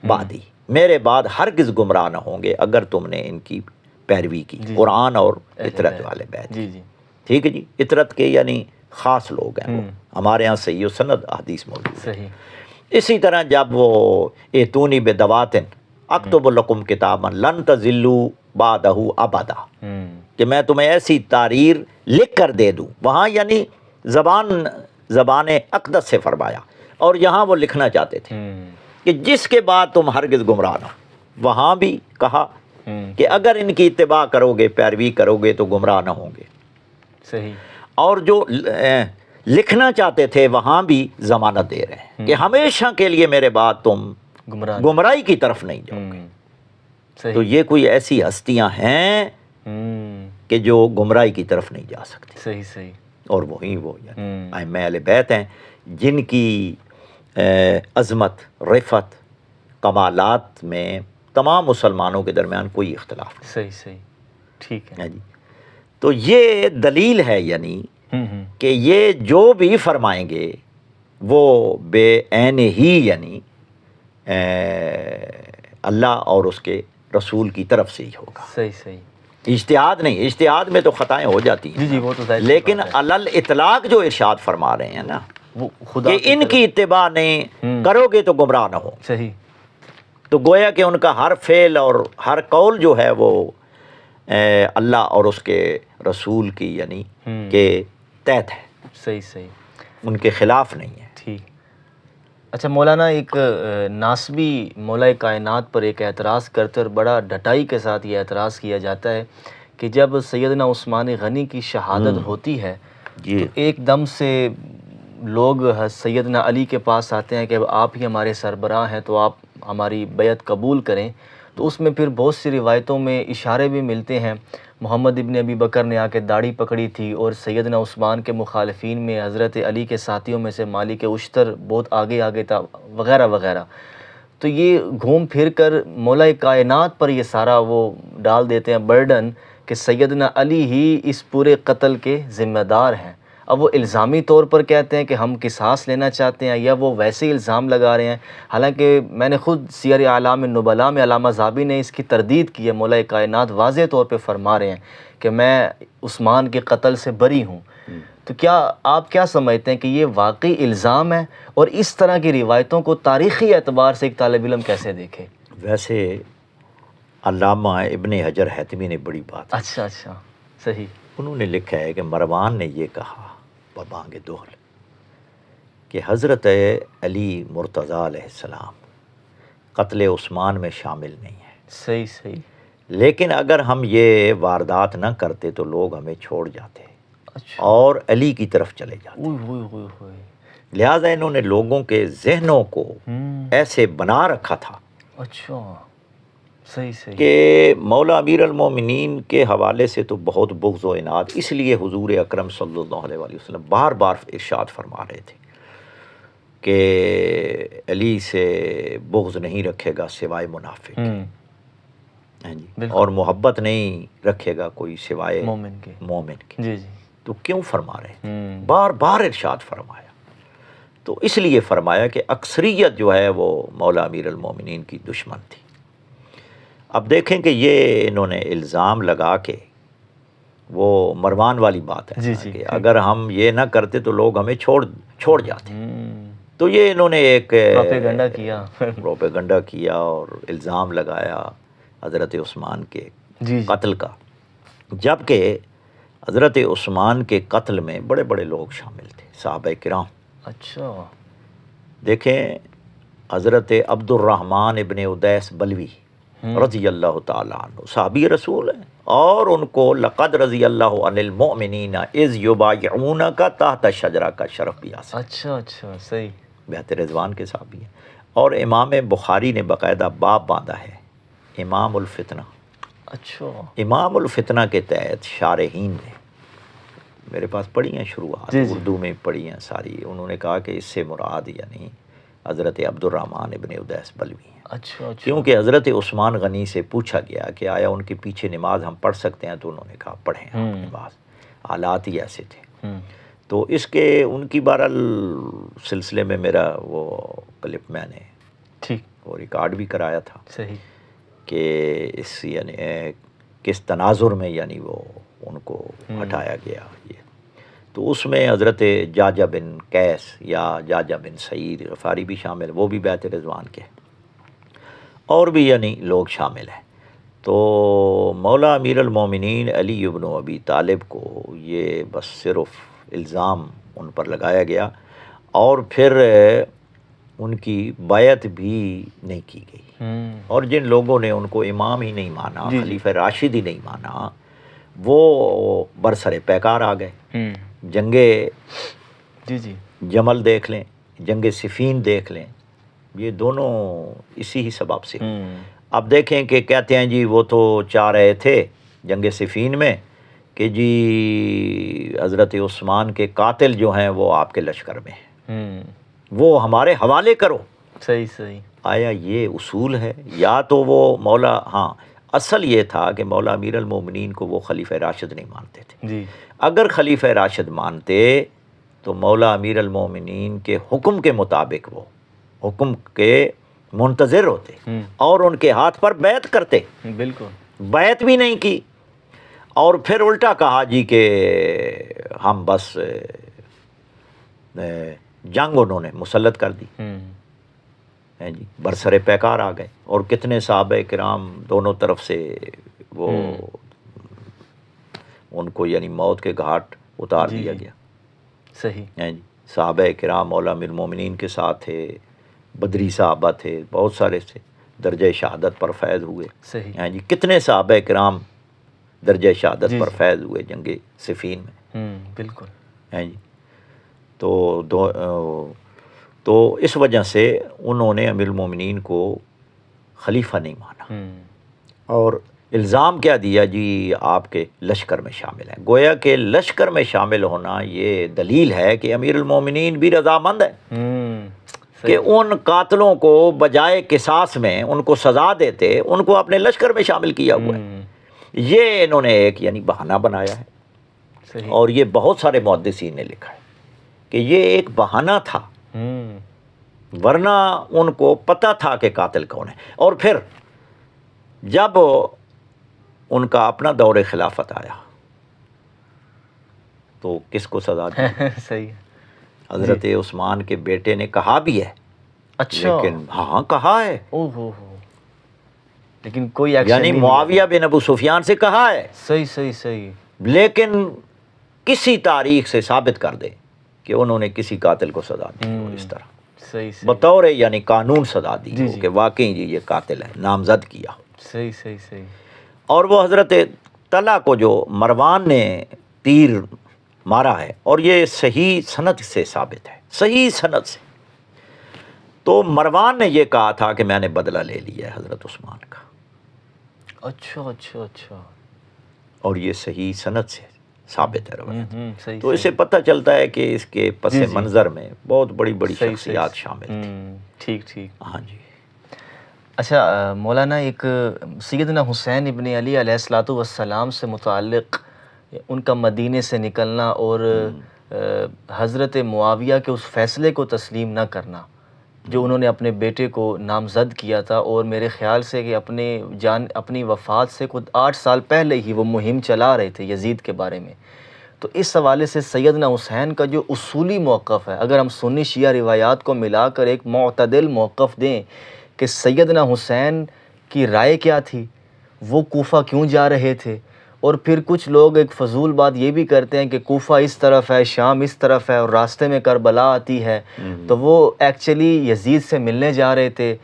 بعدی، میرے بعد ہرگز گمراہ نہ ہوں گے اگر تم نے ان کی پیروی کی. قرآن اور اطرت والے بیت. جی جی ٹھیک ہے جی. اطرت کے یعنی خاص لوگ ہیں وہ. ہمارے ہاں صحیح و سند حدیث موجود ہے. صحیح. اسی طرح جب وہ ایتونی بدواتن اکتب لکم کتابا لن تضلوا بعدہ ابدا، کہ میں تمہیں ایسی تحریر لکھ کر دے دوں، وہاں یعنی زبان اقدس سے فرمایا، اور یہاں وہ لکھنا چاہتے تھے کہ جس کے بعد تم ہرگز گمراہ نہ ہو. وہاں بھی کہا کہ اگر ان کی اتباع کرو گے، پیروی کرو گے تو گمراہ نہ ہوں گے. صحیح. اور جو لکھنا چاہتے تھے وہاں بھی ضمانت دے رہے ہیں کہ ہمیشہ کے لیے میرے بعد تم گمراہی کی طرف نہیں جاؤ گے. تو یہ کوئی ایسی ہستیاں ہیں کہ جو گمراہی کی طرف نہیں جا سکتی. صحیح صحیح. اور وہی وہ یعنی ائمہ اہل بیت ہیں جن کی عظمت، رفعت، کمالات میں تمام مسلمانوں کے درمیان کوئی اختلاف نہیں. صحیح صحیح. ٹھیک ہے جی. تو یہ دلیل ہے یعنی کہ یہ جو بھی فرمائیں گے وہ بے عین ہی یعنی اللہ اور اس کے رسول کی طرف سے ہی ہوگا. صحیح صحیح. اجتہاد نہیں، اجتہاد میں تو خطائیں ہو جاتی ہیں. جی جی وہ تو ظاہر، لیکن علل اطلاق جو ارشاد فرما رہے ہیں نا وہ خدا کہ ان کی اتباع نہیں کرو گے تو گمراہ نہ ہو. صحیح. تو گویا کہ ان کا ہر فعل اور ہر قول جو ہے وہ اللہ اور اس کے رسول کی یعنی کے تحت ہے. صحیح صحیح. ان کے خلاف نہیں ہے. ٹھیک. اچھا مولانا، ایک ناسبی مولا کائنات پر ایک اعتراض کرتے اور بڑا ڈٹائی کے ساتھ یہ اعتراض کیا جاتا ہے کہ جب سیدنا عثمان غنی کی شہادت ہوتی ہے تو ایک دم سے لوگ سیدنا علی کے پاس آتے ہیں کہ اب آپ ہی ہمارے سربراہ ہیں تو آپ ہماری بیعت قبول کریں. تو اس میں پھر بہت سی روایتوں میں اشارے بھی ملتے ہیں. محمد ابن ابی بکر نے آ کے داڑھی پکڑی تھی، اور سیدنا عثمان کے مخالفین میں حضرت علی کے ساتھیوں میں سے مالک اشتر بہت آگے آگے تھا، وغیرہ وغیرہ. تو یہ گھوم پھر کر مولا کائنات پر یہ سارا وہ ڈال دیتے ہیں برڈن کہ سیدنا علی ہی اس پورے قتل کے ذمہ دار ہیں. اب وہ الزامی طور پر کہتے ہیں کہ ہم قصاص لینا چاہتے ہیں، یا وہ ویسے ہی الزام لگا رہے ہیں. حالانکہ میں نے خود سیر اعلام النبلاء میں علامہ ذابی نے اس کی تردید کی ہے. مولا کائنات واضح طور پہ فرما رہے ہیں کہ میں عثمان کے قتل سے بری ہوں. تو کیا آپ کیا سمجھتے ہیں کہ یہ واقعی الزام ہے، اور اس طرح کی روایتوں کو تاریخی اعتبار سے ایک طالب علم کیسے دیکھے؟ ویسے علامہ ابن حجر حیتمی نے بڑی بات. اچھا اچھا. صحیح. انہوں نے لکھا ہے کہ مروان نے یہ کہا ببانگ دہل کہ حضرت علی مرتضیٰ علیہ السلام قتل عثمان میں شامل نہیں ہے. صحیح صحیح. لیکن اگر ہم یہ واردات نہ کرتے تو لوگ ہمیں چھوڑ جاتے. اچھا. اور علی کی طرف چلے جاتے. لہٰذا انہوں نے لوگوں کے ذہنوں کو ایسے بنا رکھا تھا. اچھا. صحیح صحیح. کہ مولا امیر المومنین کے حوالے سے تو بہت بغض و عناد، اس لیے حضور اکرم صلی اللہ علیہ وآلہ وسلم بار بار ارشاد فرما رہے تھے کہ علی سے بغض نہیں رکھے گا سوائے منافق، اور محبت نہیں رکھے گا کوئی سوائے مومن کے. جی جی. تو کیوں فرما رہے ہیں؟ بار بار ارشاد فرمایا. تو اس لیے فرمایا کہ اکثریت جو ہے وہ مولا امیر المومنین کی دشمن تھی. اب دیکھیں کہ یہ انہوں نے الزام لگا کے، وہ مروان والی بات ہے کہ اگر ہم یہ نہ کرتے تو لوگ ہمیں چھوڑ جاتے. تو یہ انہوں نے ایک پروپیگنڈا کیا اور الزام لگایا حضرت عثمان کے قتل کا، جبکہ حضرت عثمان کے قتل میں بڑے بڑے لوگ شامل تھے، صحابہ کرام. اچھا. دیکھیں حضرت عبد الرحمن ابن ادیس بلوی رضی اللہ تعالیٰ عنہ صحابی رسول ہیں، اور ان کو لقد رضی اللہ عن المؤمنین اذ یبایعونک تحت الشجرہ کا شرف بھی حاصل. اچھا اچھا. صحیح. بیعت رضوان کے صحابی ہیں. اور امام بخاری نے باقاعدہ باب باندھا ہے امام الفتنہ. اچھا. امام الفتنہ کے تحت شارحین نے میرے پاس پڑھی ہیں شروعات، اردو میں پڑھی ہیں ساری. انہوں نے کہا کہ اس سے مراد یعنی حضرت عبد الرحمن ابن ادیس بلوی ہیں. اچھا. کیونکہ حضرت عثمان غنی سے پوچھا گیا کہ آیا ان کے پیچھے نماز ہم پڑھ سکتے ہیں، تو انہوں نے کہا پڑھیں آپ نماز، حالات ہی ایسے تھے. تو اس کے ان کی بہرحال سلسلے میں میرا وہ کلپ میں نے وہ ریکارڈ بھی کرایا تھا. صحیح. کہ اس یعنی کس تناظر میں یعنی وہ ان کو ہٹایا گیا. یہ تو اس میں حضرت جاجہ بن قیس یا جاجہ بن سعید غفاری بھی شامل، وہ بھی بیعت رضوان کے، اور بھی یعنی لوگ شامل ہیں. تو مولا امیر المومنین علی ابن ابی طالب کو یہ بس صرف الزام ان پر لگایا گیا، اور پھر ان کی بیعت بھی نہیں کی گئی. اور جن لوگوں نے ان کو امام ہی نہیں مانا، خلیفہ راشد ہی نہیں مانا، وہ برسر پیکار آ گئے. جنگ جمل دیکھ لیں، جنگ صفین دیکھ لیں، یہ دونوں اسی ہی سبب سے. اب دیکھیں کہ کہتے ہیں جی وہ تو چاہ رہے تھے جنگ صفین میں کہ جی حضرت عثمان کے قاتل جو ہیں وہ آپ کے لشکر میں ہیں، وہ ہمارے حوالے کرو. صحیح. آیا یہ اصول ہے؟ یا تو وہ مولا، ہاں اصل یہ تھا کہ مولا امیر المومنین کو وہ خلیفہ راشد نہیں مانتے تھے. اگر خلیفہ راشد مانتے تو مولا امیر المومنین کے حکم کے مطابق وہ حکم کے منتظر ہوتے اور ان کے ہاتھ پر بیعت کرتے. بالکل. بیعت بھی نہیں کی، اور پھر الٹا کہا جی کہ ہم بس جنگ انہوں نے مسلط کر دی. جی برسر پیکار آ گئے، اور کتنے صحابہ کرام دونوں طرف سے وہ ان کو یعنی موت کے گھاٹ اتار دیا گیا. صحیح. جی صحابہ کرام مولا امیر المومنین کے ساتھ تھے، بدری صحابہ تھے، بہت سارے سے درجہ شہادت پر فیض ہوئے. صحیح. جی کتنے صحابہ کرام درجہ شہادت پر فیض ہوئے جنگ صفین میں. بالکل. جی تو اس وجہ سے انہوں نے امیر المومنین کو خلیفہ نہیں مانا، اور الزام کیا دیا جی آپ کے لشکر میں شامل ہیں. گویا کہ لشکر میں شامل ہونا یہ دلیل ہے کہ امیر المومنین بھی رضامند ہے کہ ان قاتلوں کو بجائے قصاص میں ان کو سزا دیتے ان کو اپنے لشکر میں شامل کیا ہوا ہے. یہ انہوں نے ایک یعنی بہانہ بنایا ہے. اور یہ بہت سارے محدثین نے لکھا ہے کہ یہ ایک بہانہ تھا، ورنہ ان کو پتہ تھا کہ قاتل کون ہے. اور پھر جب ان کا اپنا دور خلافت آیا تو کس کو سزا دی؟ صحیح. حضرت عثمان کے بیٹے نے کہا بھی ہے. اچھا. لیکن ہاں کہا ہے، لیکن کوئی ایکشن یعنی معاویہ بن ابو سفیان سے کہا ہے. صحیح. لیکن کسی تاریخ سے ثابت کر دے کہ انہوں نے کسی قاتل کو سزا دی ہو اس طرح، بطور یعنی قانون سزا دی ہو کہ واقعی جی یہ قاتل ہے، نامزد کیا ہو. صحیح. اور وہ حضرت طلحہ کو جو مروان نے تیر مارا ہے، اور یہ صحیح سند سے ثابت ہے، صحیح سند سے. تو مروان نے یہ کہا تھا کہ میں نے بدلہ لے لیا ہے حضرت عثمان کا. اچھا. اور یہ صحیح سند سے ثابت ہے روایت. تو اسے پتہ چلتا ہے کہ اس کے پس منظر میں بہت بڑی شخصیات شامل تھیں. ٹھیک. ہاں جی. اچھا مولانا، ایک سیدنا حسین ابن علی علیہ الصلوۃ والسلام سے متعلق ان کا مدینے سے نکلنا اور حضرت معاویہ کے اس فیصلے کو تسلیم نہ کرنا جو انہوں نے اپنے بیٹے کو نامزد کیا تھا، اور میرے خیال سے کہ اپنی وفات سے خود 8 سال پہلے ہی وہ مہم چلا رہے تھے یزید کے بارے میں. تو اس حوالے سے سیدنا حسین کا جو اصولی موقف ہے، اگر ہم سنی شیعہ روایات کو ملا کر ایک معتدل موقف دیں کہ سیدنا حسین کی رائے کیا تھی، وہ کوفہ کیوں جا رہے تھے. اور پھر کچھ لوگ ایک فضول بات یہ بھی کرتے ہیں کہ کوفہ اس طرف ہے، شام اس طرف ہے، اور راستے میں کربلا آتی ہے. تو وہ ایکچولی یزید سے ملنے جا رہے تھے،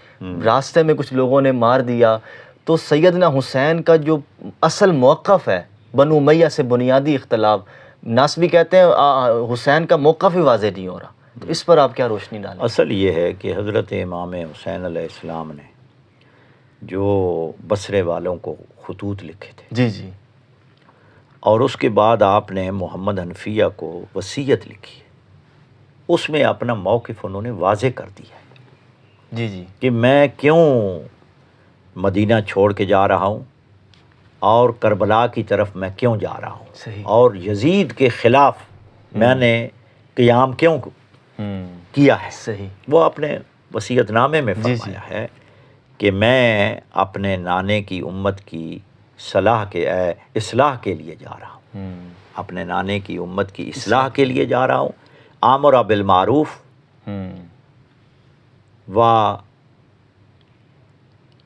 راستے میں کچھ لوگوں نے مار دیا. تو سیدنا حسین کا جو اصل موقف ہے بنو امیہ سے بنیادی اختلاف، ناصبی کہتے ہیں حسین کا موقف ہی واضح نہیں ہو رہا. تو اس پر آپ کیا روشنی ڈالیں؟ اصل یہ ہے کہ حضرت امام حسین علیہ السلام نے جو بصرے والوں کو خطوط لکھے تھے، جی اور اس کے بعد آپ نے محمد حنفیہ کو وصیت لکھی ہے، اس میں اپنا موقف انہوں نے واضح کر دیا ہے جی جی کہ میں کیوں مدینہ چھوڑ کے جا رہا ہوں اور کربلا کی طرف میں کیوں جا رہا ہوں، صحیح، اور یزید کے خلاف میں نے قیام کیوں کیا ہے۔ صحیح، وہ اپنے وصیت نامے میں جی، فرمایا ہے کہ میں اپنے نانے کی امت کی اصلاح کے لیے جا رہا ہوں، اپنے نانے کی امت کی اصلاح کے لیے جا رہا ہوں، آمر بالمعروف و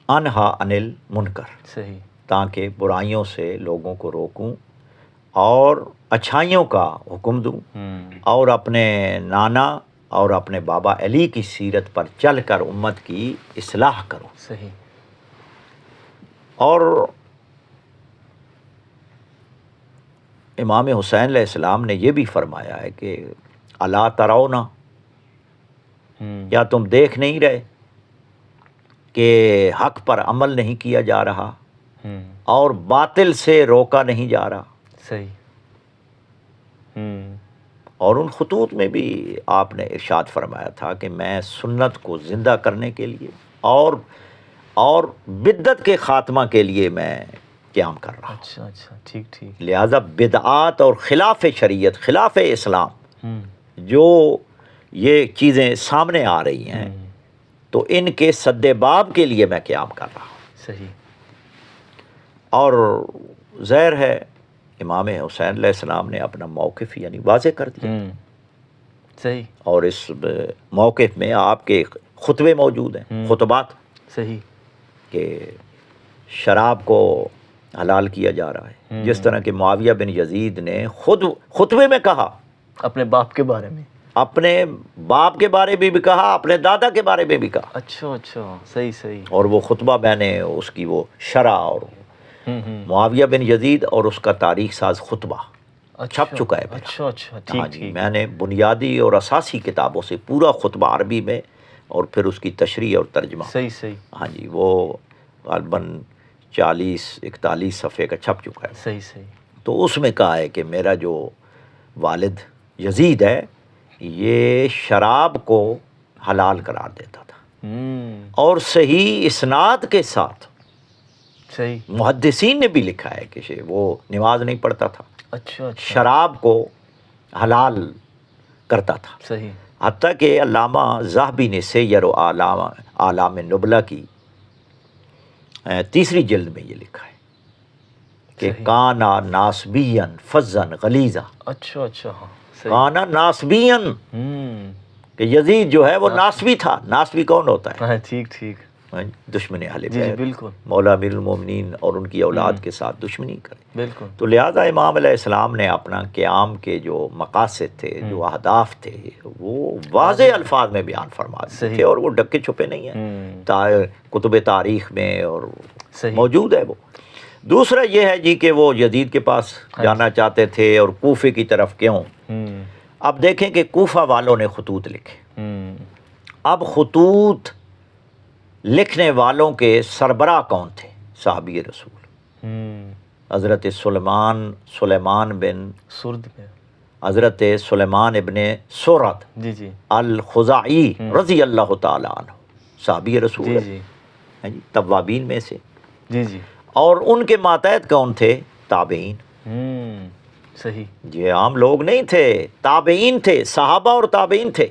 انہا عن المنکر، صحیح، تاکہ برائیوں سے لوگوں کو روکوں اور اچھائیوں کا حکم دوں، اور اپنے نانا اور اپنے بابا علی کی سیرت پر چل کر امت کی اصلاح کروں۔ صحیح، اور امام حسین علیہ السلام نے یہ بھی فرمایا ہے کہ الا ترون، کیا تم دیکھ نہیں رہے کہ حق پر عمل نہیں کیا جا رہا اور باطل سے روکا نہیں جا رہا۔ صحیح، اور ان خطوط میں بھی آپ نے ارشاد فرمایا تھا کہ میں سنت کو زندہ کرنے کے لیے اور بدعت کے خاتمہ کے لیے میں قیام کر رہا ہوں۔ اچھا اچھا، ٹھیک ٹھیک، لہذا بدعات اور خلاف شریعت، خلاف اسلام جو یہ چیزیں سامنے آ رہی ہیں تو ان کے سد باب کے لیے میں قیام کر رہا ہوں۔ صحیح، اور ظاہر ہے امام حسین علیہ السلام نے اپنا موقف یعنی واضح کر دیا، صحیح، اور اس موقف میں آپ کے خطبے موجود ہیں، خطبات، صحیح، کہ شراب کو حلال کیا جا رہا ہے، جس طرح کہ معاویہ بن یزید نے خود خطبے میں کہا، اپنے باپ کے بارے میں، اپنے باپ کے بارے میں بھی کہا، اپنے دادا کے بارے میں بھی کہا، اچھا اچھا، صحیح صحیح، اور وہ خطبہ میں نے اس کی وہ شرح اور معاویہ بن یزید اور اس کا تاریخ ساز خطبہ چھپ چکا ہے میرا۔ اچھا اچھا، ہاں ٹھیک جی، ٹھیک، میں نے بنیادی اور اساسی کتابوں سے پورا خطبہ عربی میں اور پھر اس کی تشریح اور ترجمہ، صحیح صحیح، ہاں جی، وہ غالباً 40-41 صفحے کا چھپ چکا ہے۔ صحیح صحیح، تو اس میں کہا ہے کہ میرا جو والد یزید ہے یہ شراب کو حلال قرار دیتا تھا، اور صحیح اسناد کے ساتھ صحیح، محدثین نے بھی لکھا ہے کہ وہ نماز نہیں پڑھتا تھا، اچھا اچھا، شراب کو حلال کرتا تھا، صحیح، حتیٰ کہ علامہ ذہبی نے سیر و اعلام نبلہ کی 3 جلد میں یہ لکھا ہے کہ صحیح، کانا ناسبین فزن غلیظہ، اچھا اچھا، ہاں، صحیح، کانا ناسبین، کہ یزید جو ہے وہ ناسبی تھا۔ ناسبی کون ہوتا ہے؟ ہاں، ٹھیک ٹھیک، دشمن اہل جی جی، بیت، بالکل مولا امیر المومنین اور ان کی اولاد کے ساتھ دشمنی کرے۔ بالکل، تو لہٰذا امام علیہ السلام نے اپنا قیام کے جو مقاصد تھے، جو اہداف تھے، وہ واضح الفاظ میں بیان فرما دیے تھے، اور وہ ڈکے چھپے نہیں ہیں، کتب تاریخ میں اور صحیح، موجود ہے وہ۔ دوسرا یہ ہے جی کہ وہ یزید کے پاس جانا چاہتے تھے، اور کوفے کی طرف کیوں؟ اب دیکھیں کہ کوفہ والوں نے خطوط لکھے، اب خطوط لکھنے والوں کے سربراہ کون تھے؟ صحابی رسول حضرت سلیمان بن سرد میں، حضرت سلیمان ابن سورد جی جی، الخزاعی رضی اللہ تعالیٰ عنہ، صحابی رسول جی ہے، جی، ہیں جی، توابین میں سے، جی جی، اور ان کے ماتحت کون تھے؟ تابعین۔ صحیح، یہ عام لوگ نہیں تھے، تابعین تھے، صحابہ اور تابعین تھے،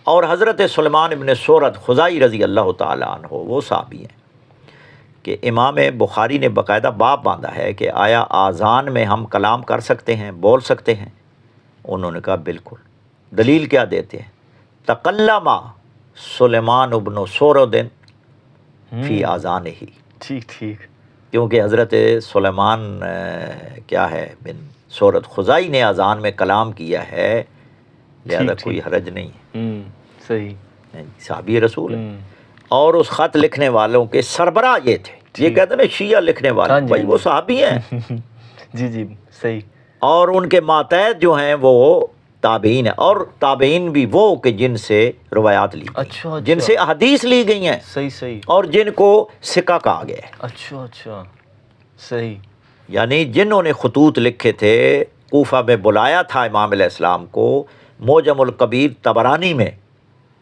اور حضرت سلیمان ابن سورد خزاعی رضی اللہ تعالیٰ عنہ وہ صحابی ہیں کہ امام بخاری نے باقاعدہ باب باندھا ہے کہ آیا آذان میں ہم کلام کر سکتے ہیں، بول سکتے ہیں؟ انہوں نے کہا بالکل۔ دلیل کیا دیتے ہیں؟ تکلم سلیمان ابن سورد فی آذانہ، ٹھیک ٹھیک، کیونکہ حضرت سلیمان کیا ہے بن سورد خزاعی نے اذان میں کلام کیا ہے، لہذا کوئی حرج نہیں ہے، صحیح، صحابی رسول ہے۔ اور اس خط لکھنے والوں کے سربراہ یہ تھے، یہ کہتے ہیں نا شیعہ لکھنے والے، بھائی وہ صحابی ہیں، جی جی، صحیح، اور ان کے ماتحت جو ہیں وہ تابعین ہیں، اور تابعین بھی وہ کہ جن سے روایات لی گئی، اچھا جن سے احادیث لی گئی ہیں، صحیح صحیح، اور جن کو سکہ کہا گیا ہے۔ اچھا اچھا، صحیح، یعنی جنہوں نے خطوط لکھے تھے، کوفہ میں بلایا تھا امام علیہ السلام کو، معجم الکبیر طبرانی میں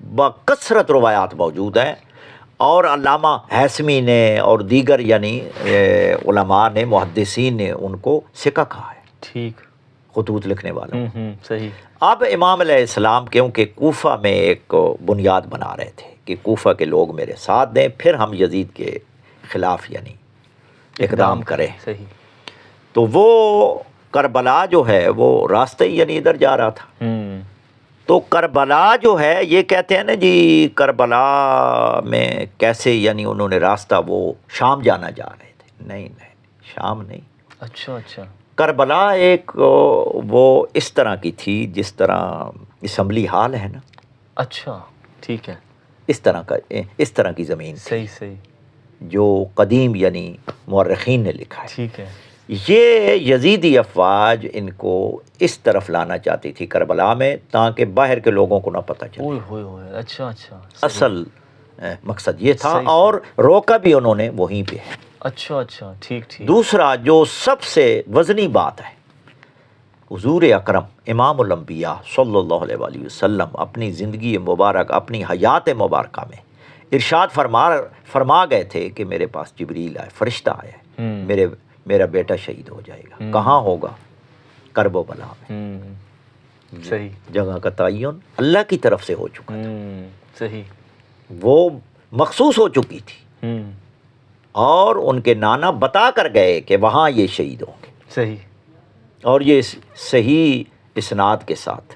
بکثرت روایات موجود ہیں، اور علامہ ہیثمی نے اور دیگر یعنی علماء نے، محدثین نے ان کو سکہ کہا ہے، ٹھیک، خطوط لکھنے والوں۔ صحیح۔ اب امام علیہ السلام کیونکہ کوفہ میں ایک بنیاد بنا رہے تھے کہ کوفہ کے لوگ میرے ساتھ دیں، پھر ہم یزید کے خلاف یعنی اقدام کریں، صحیح۔ تو وہ کربلا جو ہے وہ راستہ ہی یعنی ادھر جا رہا تھا۔ تو کربلا جو ہے، یہ کہتے ہیں نا جی کربلا میں کیسے، یعنی انہوں نے راستہ وہ شام جانا جا رہے تھے، نہیں شام نہیں، اچھا اچھا۔ کربلا ایک وہ اس طرح کی تھی جس طرح اسمبلی ہال ہے نا، اچھا ٹھیک ہے، اس طرح کی زمین تھی، صحیح صحیح، جو قدیم یعنی مورخین نے لکھا ہے۔ ٹھیک ہے، یہ یزیدی افواج ان کو اس طرف لانا چاہتی تھی کربلا میں، تاکہ باہر کے لوگوں کو نہ پتہ چلے۔ اوئے ہوئے ہوئے، اچھا اچھا، اصل مقصد یہ تھا، صحیح۔ اور روکا بھی انہوں نے وہیں پہ ہے۔ اچھا اچھا، ٹھیک ٹھیک۔ دوسرا جو سب سے وزنی بات ہے، حضور اکرم امام الانبیاء صلی اللہ علیہ وآلہ وسلم اپنی زندگی مبارک، اپنی حیات مبارکہ میں ارشاد فرما گئے تھے کہ میرے پاس جبریل آئے، فرشتہ آیا ہے، میرا بیٹا شہید ہو جائے گا۔ کہاں ہوگا؟ کرب و بلا میں۔ صحیح، جگہ کا تعین اللہ کی طرف سے ہو چکا تھا، صحیح، وہ مخصوص ہو چکی تھی، اور ان کے نانا بتا کر گئے کہ وہاں یہ شہید ہوں گے۔ صحیح، اور یہ صحیح اسناد کے ساتھ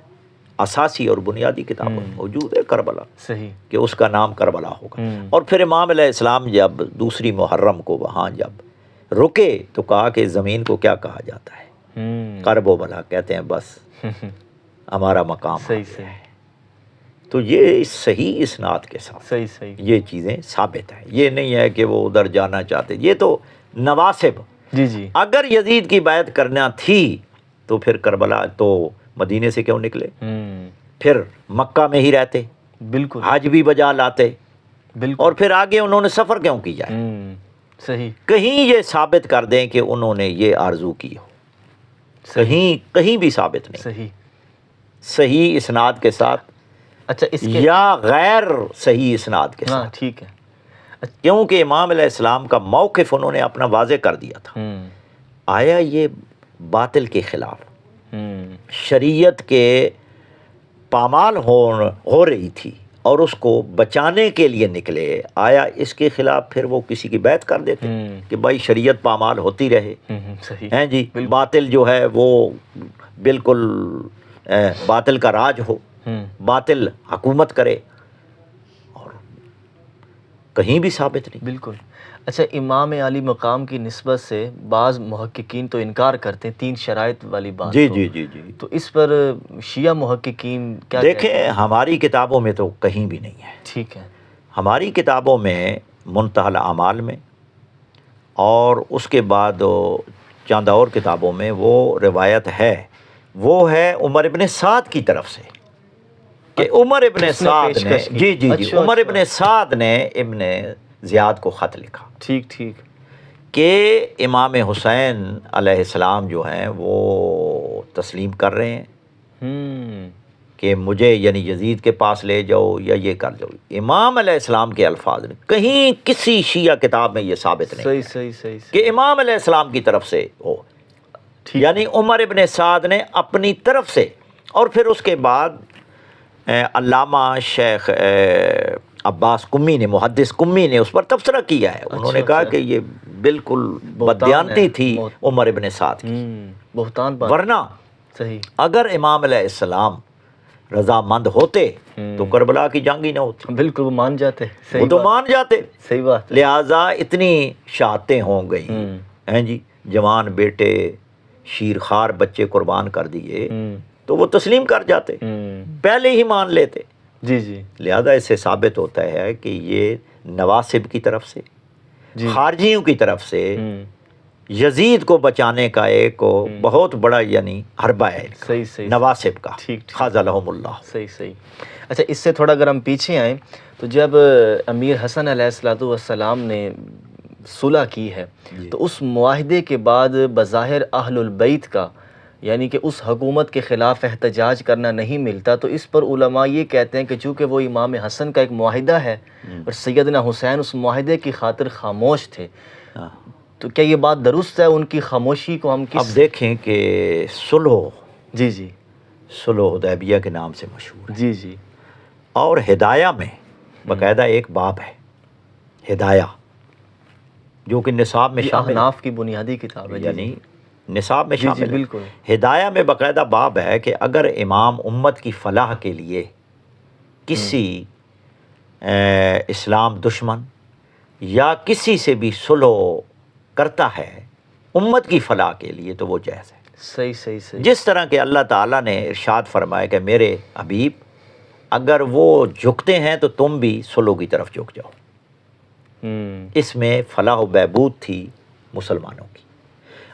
اساسی اور بنیادی کتابوں میں موجود ہے کربلا، صحیح، کہ اس کا نام کربلا ہوگا۔ اور پھر امام علیہ السلام جب دوسری محرم کو وہاں جب رکے تو کہا کہ زمین کو کیا کہا جاتا ہے؟ کرب و بلا کہتے ہیں، بس ہمارا مقام آ صحیح گیا ہے۔ تو یہ صحیح اسناد کے ساتھ صحیح صحیح، یہ چیزیں ثابت ہیں، یہ نہیں ہے کہ وہ ادھر جانا چاہتے، یہ تو نواسب۔ جی جی، اگر یزید کی بیعت کرنا تھی تو پھر کربلا تو مدینے سے کیوں نکلے؟ پھر مکہ میں ہی رہتے، بالکل، حج بھی بجا لاتے، بالکل، اور پھر آگے انہوں نے سفر کیوں کیا ہے؟ صحیح، کہیں یہ ثابت کر دیں کہ انہوں نے یہ آرزو کی ہو، کہیں بھی ثابت نہیں، صحیح۔ صحیح اسناد کے ساتھ اچھا، اس کے یا غیر صحیح اسناد کے ہاں ساتھ، ٹھیک ہے، کیونکہ امام علیہ السلام کا موقف انہوں نے اپنا واضح کر دیا تھا۔ آیا یہ باطل کے خلاف شریعت کے پامال ہو رہی تھی اور اس کو بچانے کے لیے نکلے، آیا اس کے خلاف پھر وہ کسی کی بیعت کر دیتے کہ بھائی شریعت پامال ہوتی رہے؟ صحیح، ہیں جی، باطل جو ہے وہ بالکل باطل کا راج ہو، باطل حکومت کرے، اور کہیں بھی ثابت نہیں۔ بالکل۔ اچھا، امام علی مقام کی نسبت سے بعض محققین تو انکار کرتے ہیں، 3 شرائط والی بات۔ جی جی جی جی، تو اس پر شیعہ محققین کیا دیکھیں ہماری کتابوں میں تو کہیں بھی نہیں ہے۔ ٹھیک ہے، ہماری کتابوں میں منتہی الاعمال میں، اور اس کے بعد چند اور کتابوں میں وہ روایت ہے، وہ ہے عمر ابن سعد کی طرف سے، کہ عمر ابن سعد نے، جی جی جی، عمر ابن سعد نے ابن زیاد کو خط لکھا ٹھیک ٹھیک، کہ امام حسین علیہ السلام جو ہیں وہ تسلیم کر رہے ہیں، کہ مجھے یعنی یزید کے پاس لے جاؤ یا یہ کر جاؤ۔ امام علیہ السلام کے الفاظ نے، کہیں کسی شیعہ کتاب میں یہ ثابت نہیں صحیح صحیح صحیح، کہ امام علیہ السلام کی طرف سے ہو، یعنی عمر ابن سعد نے اپنی طرف سے۔ اور پھر اس کے بعد علامہ شیخ عباس قمی نے، محدث قمی نے اس پر تبصرہ کیا ہے، انہوں نے کہا کہ یہ بالکل بددیانتی تھی عمر ابن سعد کی، بہتان بات، ورنہ صحیح، اگر امام علیہ السلام رضامند ہوتے تو کربلا کی جنگ ہی نہ ہوتی، بالکل وہ مان جاتے، وہ صحیح تو بات، مان جاتے۔ صحیح بات، لہٰذا اتنی شہادتیں ہوں گئی ہیں جی، جوان بیٹے، شیرخوار بچے قربان کر دیے، تو وہ تسلیم کر جاتے، پہلے ہی مان لیتے۔ جی جی لہذا اس سے ثابت ہوتا ہے کہ یہ نواسب کی طرف سے، خارجیوں کی طرف سے یزید کو بچانے کا ایک بہت بڑا یعنی حربہ ہے صحیح صحیح، نواسب کا، ٹھیک خاذلہم اللہ۔ صحیح صحیح۔ اچھا، اس سے تھوڑا اگر ہم پیچھے آئیں تو جب امیر حسن علیہ السلام نے صلح کی ہے، تو اس معاہدے کے بعد بظاہر اہل البیت کا یعنی کہ اس حکومت کے خلاف احتجاج کرنا نہیں ملتا، تو اس پر علماء یہ کہتے ہیں کہ چونکہ وہ امام حسن کا ایک معاہدہ ہے اور سیدنا حسین اس معاہدے کی خاطر خاموش تھے، تو کیا یہ بات درست ہے؟ ان کی خاموشی کو ہم اب دیکھیں کہ صلح، جی جی صلح حدیبیہ کے نام سے مشہور ہے، جی جی اور ہدایہ میں باقاعدہ ایک باب ہے ہدایہ، جو کہ نصاب میں یہ شامل ہے، احناف کی بنیادی کتاب ہے، یعنی نصاب میں جی شامل ہے۔ بالکل، ہدایہ میں باقاعدہ باب ہے کہ اگر امام امت کی فلاح کے لیے کسی اسلام دشمن یا کسی سے بھی صلح کرتا ہے امت کی فلاح کے لیے تو وہ جائز ہے، صحیح صحیح صحیح، جس طرح کہ اللہ تعالیٰ نے ارشاد فرمایا کہ میرے حبیب اگر وہ جھکتے ہیں تو تم بھی صلح کی طرف جھک جاؤ، اس میں فلاح و بہبود تھی مسلمانوں کی۔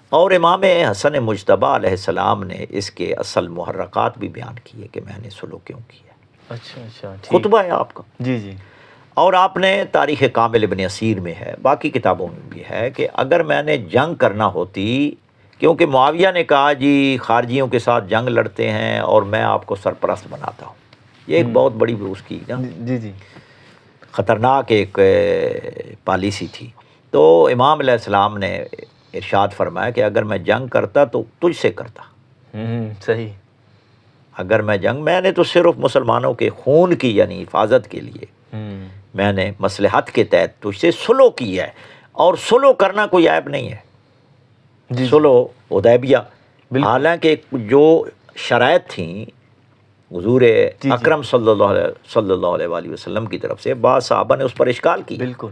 اور امام حسن مجتبی علیہ السلام نے اس کے اصل محرکات بھی بیان کیے کہ میں نے صلح کیوں کی ہے، اچھا اچھا، خطبہ ہے آپ کا، جی جی اور آپ نے تاریخ کامل ابن اسیر میں ہے، باقی کتابوں میں بھی ہے کہ اگر میں نے جنگ کرنا ہوتی، کیونکہ معاویہ نے کہا جی خارجیوں کے ساتھ جنگ لڑتے ہیں اور میں آپ کو سرپرست بناتا ہوں، یہ ایک بہت بڑی اس کی نا جی جی خطرناک ایک پالیسی تھی۔ تو امام علیہ السلام نے ارشاد فرمایا کہ اگر میں جنگ کرتا تو تجھ سے کرتا، صحیح، اگر میں جنگ، میں نے تو صرف مسلمانوں کے خون کی یعنی حفاظت کے لیے میں نے مصلحت کے تحت تجھ سے صلح کی ہے، اور صلح کرنا کوئی عیب نہیں ہے، صلح حدیبیہ، حالانکہ جو شرائط تھیں حضور اکرم صلی اللہ علیہ وآلہ وسلم کی طرف سے، بعض صحابہ نے اس پر اشکال کی بالکل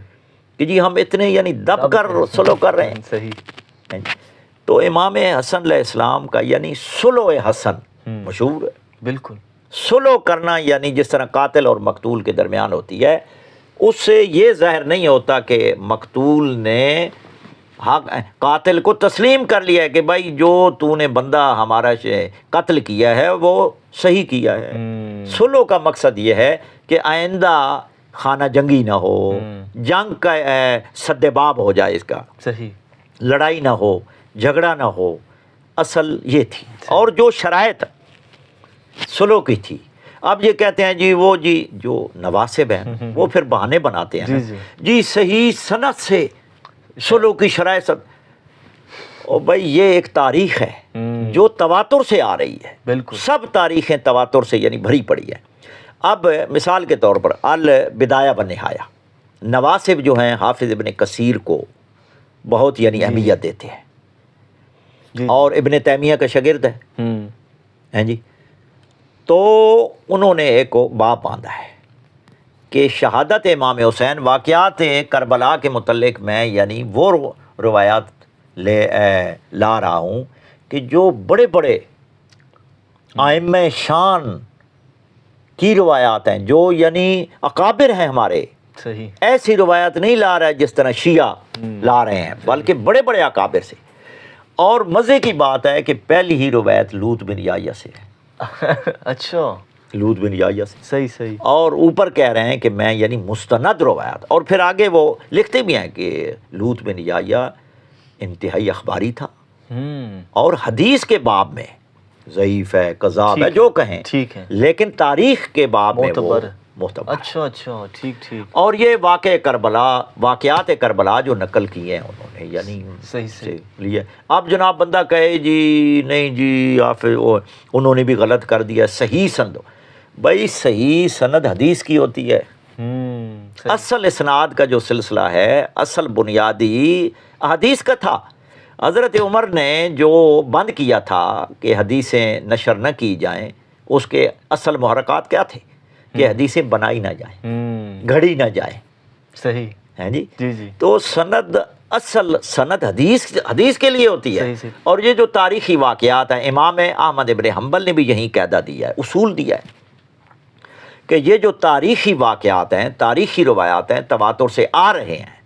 کہ جی ہم اتنے یعنی دب کر صلح کر رہے ہیں، صحیح، تو امام حسن علیہ السلام کا یعنی صلح حسن مشہور ہے، بالکل صلح کرنا یعنی جس طرح قاتل اور مقتول کے درمیان ہوتی ہے، اس سے یہ ظاہر نہیں ہوتا کہ مقتول نے قاتل کو تسلیم کر لیا ہے کہ بھائی جو تو نے بندہ ہمارا قتل کیا ہے وہ صحیح کیا ہے۔ صلح کا مقصد یہ ہے کہ آئندہ خانہ جنگی نہ ہو، جنگ کا سدباب ہو جائے، اس کا صحیح، لڑائی نہ ہو، جھگڑا نہ ہو، اصل یہ تھی۔ اور جو شرائط صلح کی تھی، اب یہ کہتے ہیں جی وہ جی جو نواسب ہیں وہ پھر بہانے بناتے ہیں جی صحیح سند سے صلح کی شرائط، اور بھائی یہ ایک تاریخ ہے جو تواتر سے آ رہی ہے، بالکل سب تاریخیں تواتر سے یعنی بھری پڑی ہے۔ اب مثال کے طور پر البدایہ والنہایہ، نواسب جو ہیں حافظ ابن کثیر کو بہت یعنی اہمیت دیتے ہیں، اور ابن تیمیہ کا شاگرد ہے جی، تو انہوں نے ایک باب باندھا ہے کہ شہادت امام حسین، واقعات کربلا کے متعلق میں یعنی وہ روایات لا رہا ہوں کہ جو بڑے بڑے ائمہ شان کی روایات ہیں، جو یعنی اکابر ہیں ہمارے، صحیح، ایسی روایات نہیں لا رہا ہے جس طرح شیعہ لا رہے ہیں، بلکہ بڑے بڑے اکابر سے۔ اور مزے کی بات ہے کہ پہلی ہی روایت لوط بن یحییٰ سے ہے، اچھا، لوط بن یحییٰ سے، صحیح صحیح، اور اوپر کہہ رہے ہیں کہ میں یعنی مستند روایات، اور پھر آگے وہ لکھتے بھی ہیں کہ لوط بن یحییٰ انتہائی اخباری تھا، اور حدیث کے باب میں ضعیف ہے، کذاب ہے، جو کہیں، ٹھیک ہے، لیکن تاریخ کے باب میں وہ معتبر ہے۔ اچھا اچھا، ٹھیک ٹھیک، اور یہ واقعات کربلا جو نقل کیے ہیں انہوں نے یعنی صحیح صحیح لیے۔ اب جناب بندہ کہے جی نہیں جی انہوں نے بھی غلط کر دیا، صحیح سند، بھائی صحیح سند حدیث کی ہوتی ہے، اصل اسناد کا جو سلسلہ ہے، اصل بنیادی حدیث کا تھا۔ حضرت عمر نے جو بند کیا تھا کہ حدیثیں نشر نہ کی جائیں، اس کے اصل محرکات کیا تھے کہ حدیثیں بنائی نہ جائیں، گھڑی نہ جائیں، صحیح ہیں جی، جی جی، تو سند، اصل سند حدیث کے لیے ہوتی ہے۔ اور یہ جو تاریخی واقعات ہیں، امام احمد ابن حنبل نے بھی یہی قاعدہ دیا ہے، اصول دیا ہے کہ یہ جو تاریخی واقعات ہیں، تاریخی روایات ہیں، تواتر سے آ رہے ہیں،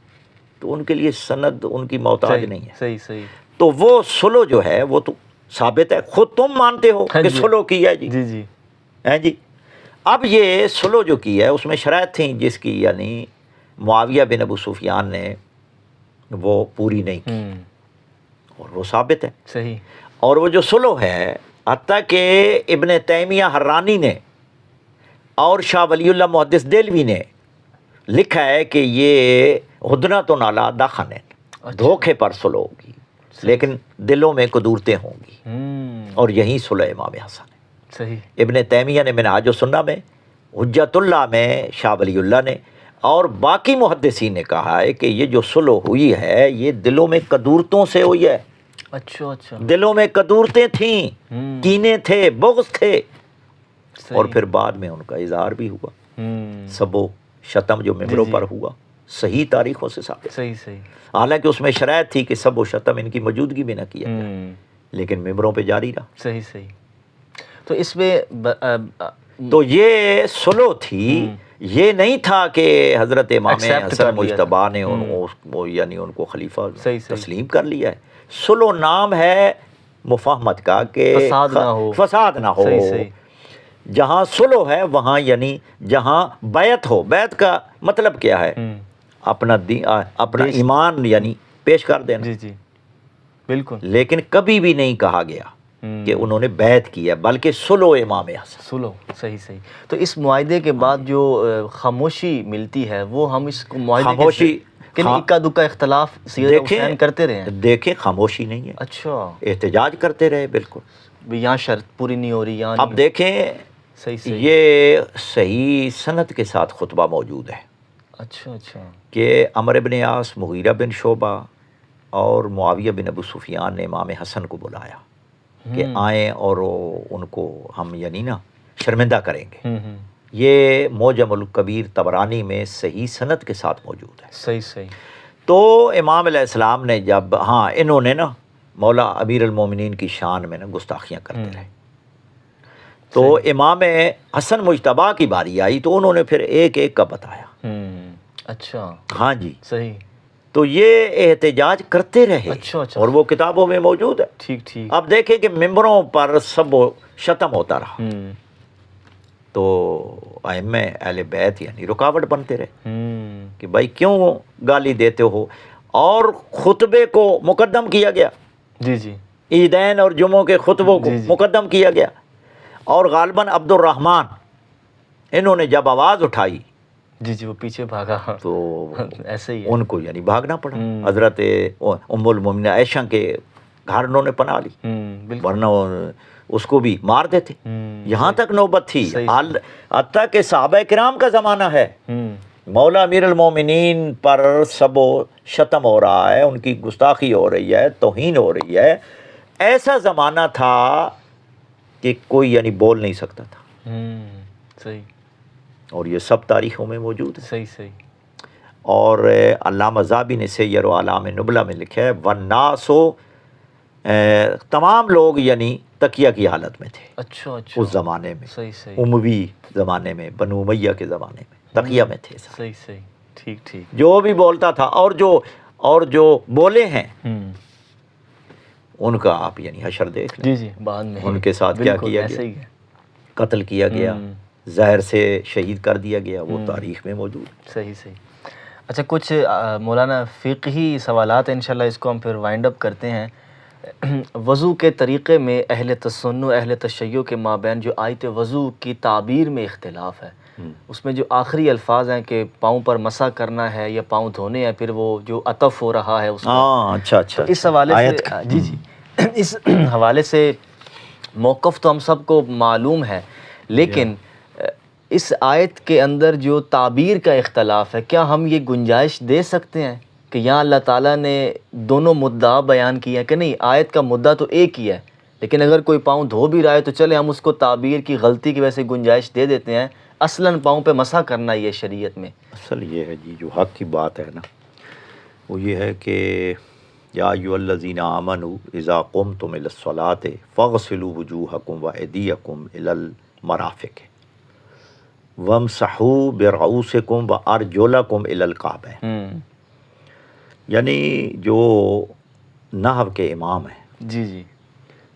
تو ان کے لیے سند ان کی محتاج نہیں ہے۔ صحیح صحیح، تو وہ صلح جو ہے وہ تو ثابت ہے، خود تم مانتے ہو کہ صلح کی ہے جی، جی جی، ہیں جی۔ اب یہ صلح جو کی ہے اس میں شرائط تھیں جس کی یعنی معاویہ بن ابو سفیان نے وہ پوری نہیں کی، اور وہ ثابت ہے. صحیح. اور وہ جو صلح ہے، حتیٰ کہ ابن تیمیہ حرانی نے اور شاہ ولی اللہ محدث دہلوی نے لکھا ہے کہ یہ ہدنۃ علی دخن، دھوکے پر صلح ہوگی، لیکن دلوں میں قدورتیں ہوں گی، اور یہی صلح امام حسن ہے. صحیح. ابن تیمیہ نے منہاج السنہ میں، حجت اللہ میں شاہ ولی اللہ نے، اور باقی محدثین نے کہا ہے کہ یہ جو صلح ہوئی ہے یہ دلوں میں قدورتوں سے ہوئی ہے. اچھا اچھا. دلوں میں قدورتیں تھیں، کینے تھے، بغض تھے، اور پھر بعد میں ان کا اظہار بھی ہوا. سب و شتم جو ممبروں پر ہوا صحیح تاریخوں سے ثابت. صحیح صحیح. حالانکہ اس میں شرائط تھی کہ سب و شتم ان کی موجودگی میں نہ کیا جائے، لیکن ممبروں پہ جاری رہا. صحیح صحیح. تو اس میں تو یہ صلح تھی، یہ نہیں تھا کہ حضرت امام حسن مجتبیٰ نے یعنی ان کو خلیفہ تسلیم کر لیا ہے. صلح نام ہے مفاہمت کا کہ فساد نہ ہو. جہاں صلح ہے وہاں یعنی جہاں بیعت ہو. بیعت کا مطلب کیا ہے؟ اپنا اپنا ایمان یعنی پیش کر دینا. جی جی بالکل. لیکن کبھی بھی نہیں کہا گیا کہ انہوں نے بیعت کیا، بلکہ صلح امام حسن. صلح. صحیح صحیح. تو اس معاہدے کے بعد جو خاموشی ملتی ہے وہ ہم اس معاہدے خاموشی کہ اکا دکا اختلاف سیرت حسین کرتے رہے ہیں. دیکھیں خاموشی نہیں ہے. اچھا. احتجاج کرتے رہے. بالکل. یہاں شرط پوری نہیں ہو رہی یہاں. اب دیکھیں یہ صحیح سند کے ساتھ خطبہ موجود ہے. اچھا اچھا. کہ عمرو بن عاص، مغیرہ بن شعبہ اور معاویہ بن ابو سفیان نے امام حسن کو بلایا کہ آئیں اور ان کو ہم یعنی نا شرمندہ کریں گے. یہ معجم الکبیر طبرانی میں صحیح سند کے ساتھ موجود ہے. صحیح صحیح. تو امام علیہ السلام نے جب انہوں نے نا مولا امیر المومنین کی شان میں نا گستاخیاں کرتے رہے، تو امام حسن مجتبیٰ کی باری آئی تو انہوں نے پھر ایک ایک کا بتایا. اچھا. ہاں جی. صحیح. تو یہ احتجاج کرتے رہے. اچھا اچھا. اور وہ کتابوں میں موجود ہے. ٹھیک ٹھیک. اب دیکھیں کہ ممبروں پر سب شتم ہوتا رہا تو ائمہ اہل بیت یعنی رکاوٹ بنتے رہے کہ بھائی کیوں گالی دیتے ہو، اور خطبے کو مقدم کیا گیا. جی جی. عیدین اور جمعوں کے خطبوں کو مقدم کیا گیا، اور غالباً عبد الرحمن انہوں نے جب آواز اٹھائی جی جی وہ پیچھے بھاگا تو ایسے ہی ان کو یعنی بھاگنا پڑا. حضرت ام المومنین عائشہ کے گھر انہوں نے پناہ لی، ورنہ اس کو بھی مار دیتے. یہاں تک نوبت تھی، حتیٰ کہ صحابہ کرام کا زمانہ ہے، مولا امیر المومنین پر سب و شتم ہو رہا ہے، ان کی گستاخی ہو رہی ہے، توہین ہو رہی ہے. ایسا زمانہ تھا کہ کوئی یعنی بول نہیں سکتا تھا. صحیح. اور یہ سب تاریخوں میں موجود ہے. صحیح صحیح. اور علامہ ذہبی نے سیر و اعلام نبلہ میں لکھا ہے والناس، تمام لوگ یعنی تکیہ کی حالت میں تھے. اچھا اچھا. اس زمانے میں صحیح صحیح. اموی زمانے میں، بنو امیہ کے زمانے میں تکیہ میں تھے. صحیح صحیح. ٹھیک ٹھیک. جو بھی بولتا تھا اور جو بولے ہیں ان کا آپ یعنی حشر دیکھ لیں. جی جی بعد میں ان کے ساتھ کیا کیا گیا، قتل کیا گیا، زہر سے شہید کر دیا گیا، وہ تاریخ میں موجود. صحیح صحیح. اچھا کچھ مولانا فقہی سوالات ہیں، انشاءاللہ اس کو ہم پھر وائنڈ اپ کرتے ہیں. وضو کے طریقے میں اہل تسنن اہل تشیع کے مابین جو آیت وضو کی تعبیر میں اختلاف ہے، اس میں جو آخری الفاظ ہیں کہ پاؤں پر مسح کرنا ہے یا پاؤں دھونے ہیں، پھر وہ جو عطف ہو رہا ہے اس کو. اچھا اچھا. اس حوالے سے جی جی اس حوالے سے موقف تو ہم سب کو معلوم ہے، لیکن اس آیت کے اندر جو تعبیر کا اختلاف ہے، کیا ہم یہ گنجائش دے سکتے ہیں کہ یہاں اللہ تعالیٰ نے دونوں مدعا بیان کیا ہے کہ نہیں؟ آیت کا مدعا تو ایک ہی ہے، لیکن اگر کوئی پاؤں دھو بھی رہا ہے تو چلے ہم اس کو تعبیر کی غلطی کی وجہ سے گنجائش دے دیتے ہیں، اصلاً پاؤں پہ مسح کرنا یہ شریعت میں. اصل یہ ہے جی، جو حق کی بات ہے نا وہ یہ ہے کہ یا ایھا الذین آمنوا اذا قمتم الی الصلاۃ فاغسلوا وجوہکم وایدیکم الی المرافق وامسحوا برؤوسکم وارجلکم الی الکعبین. یعنی جو نحو کے امام ہیں جی جی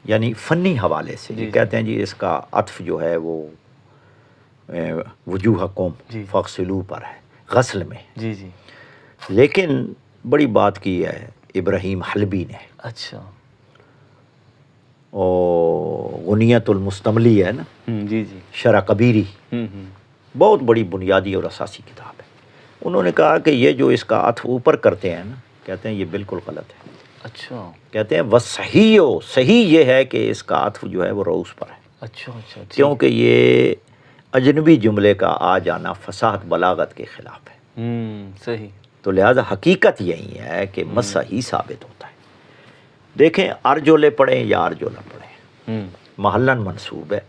یعنی فنی حوالے سے یہ کہتے ہیں جی اس کا عطف جو ہے وہ وجوہکم فاغسلوا پر ہے، غسل میں. جی جی. لیکن بڑی بات کی ہے ابراہیم حلبی نے، اچھا اور غنیت المستملی ہے نا، جی جی، شرح کبیری، بہت بڑی بنیادی اور اساسی کتاب ہے۔ انہوں نے کہا کہ یہ جو اس کا عطف اوپر کرتے ہیں نا، کہتے ہیں یہ بالکل غلط ہے۔ اچھا کہتے ہیں وصحیح صحیح یہ ہے کہ اس کا عطف جو ہے وہ رؤوس پر ہے، اچھا اچھا، ٹھیک، کیونکہ یہ اجنبی جملے کا آ جانا فصاحت بلاغت کے خلاف ہے، صحیح، تو لہذا حقیقت یہی ہے کہ مسح ہی ثابت ہوتا ہے۔ دیکھیں ارجولے پڑھیں یا ارجولا پڑھیں، محلن منصوب ہے،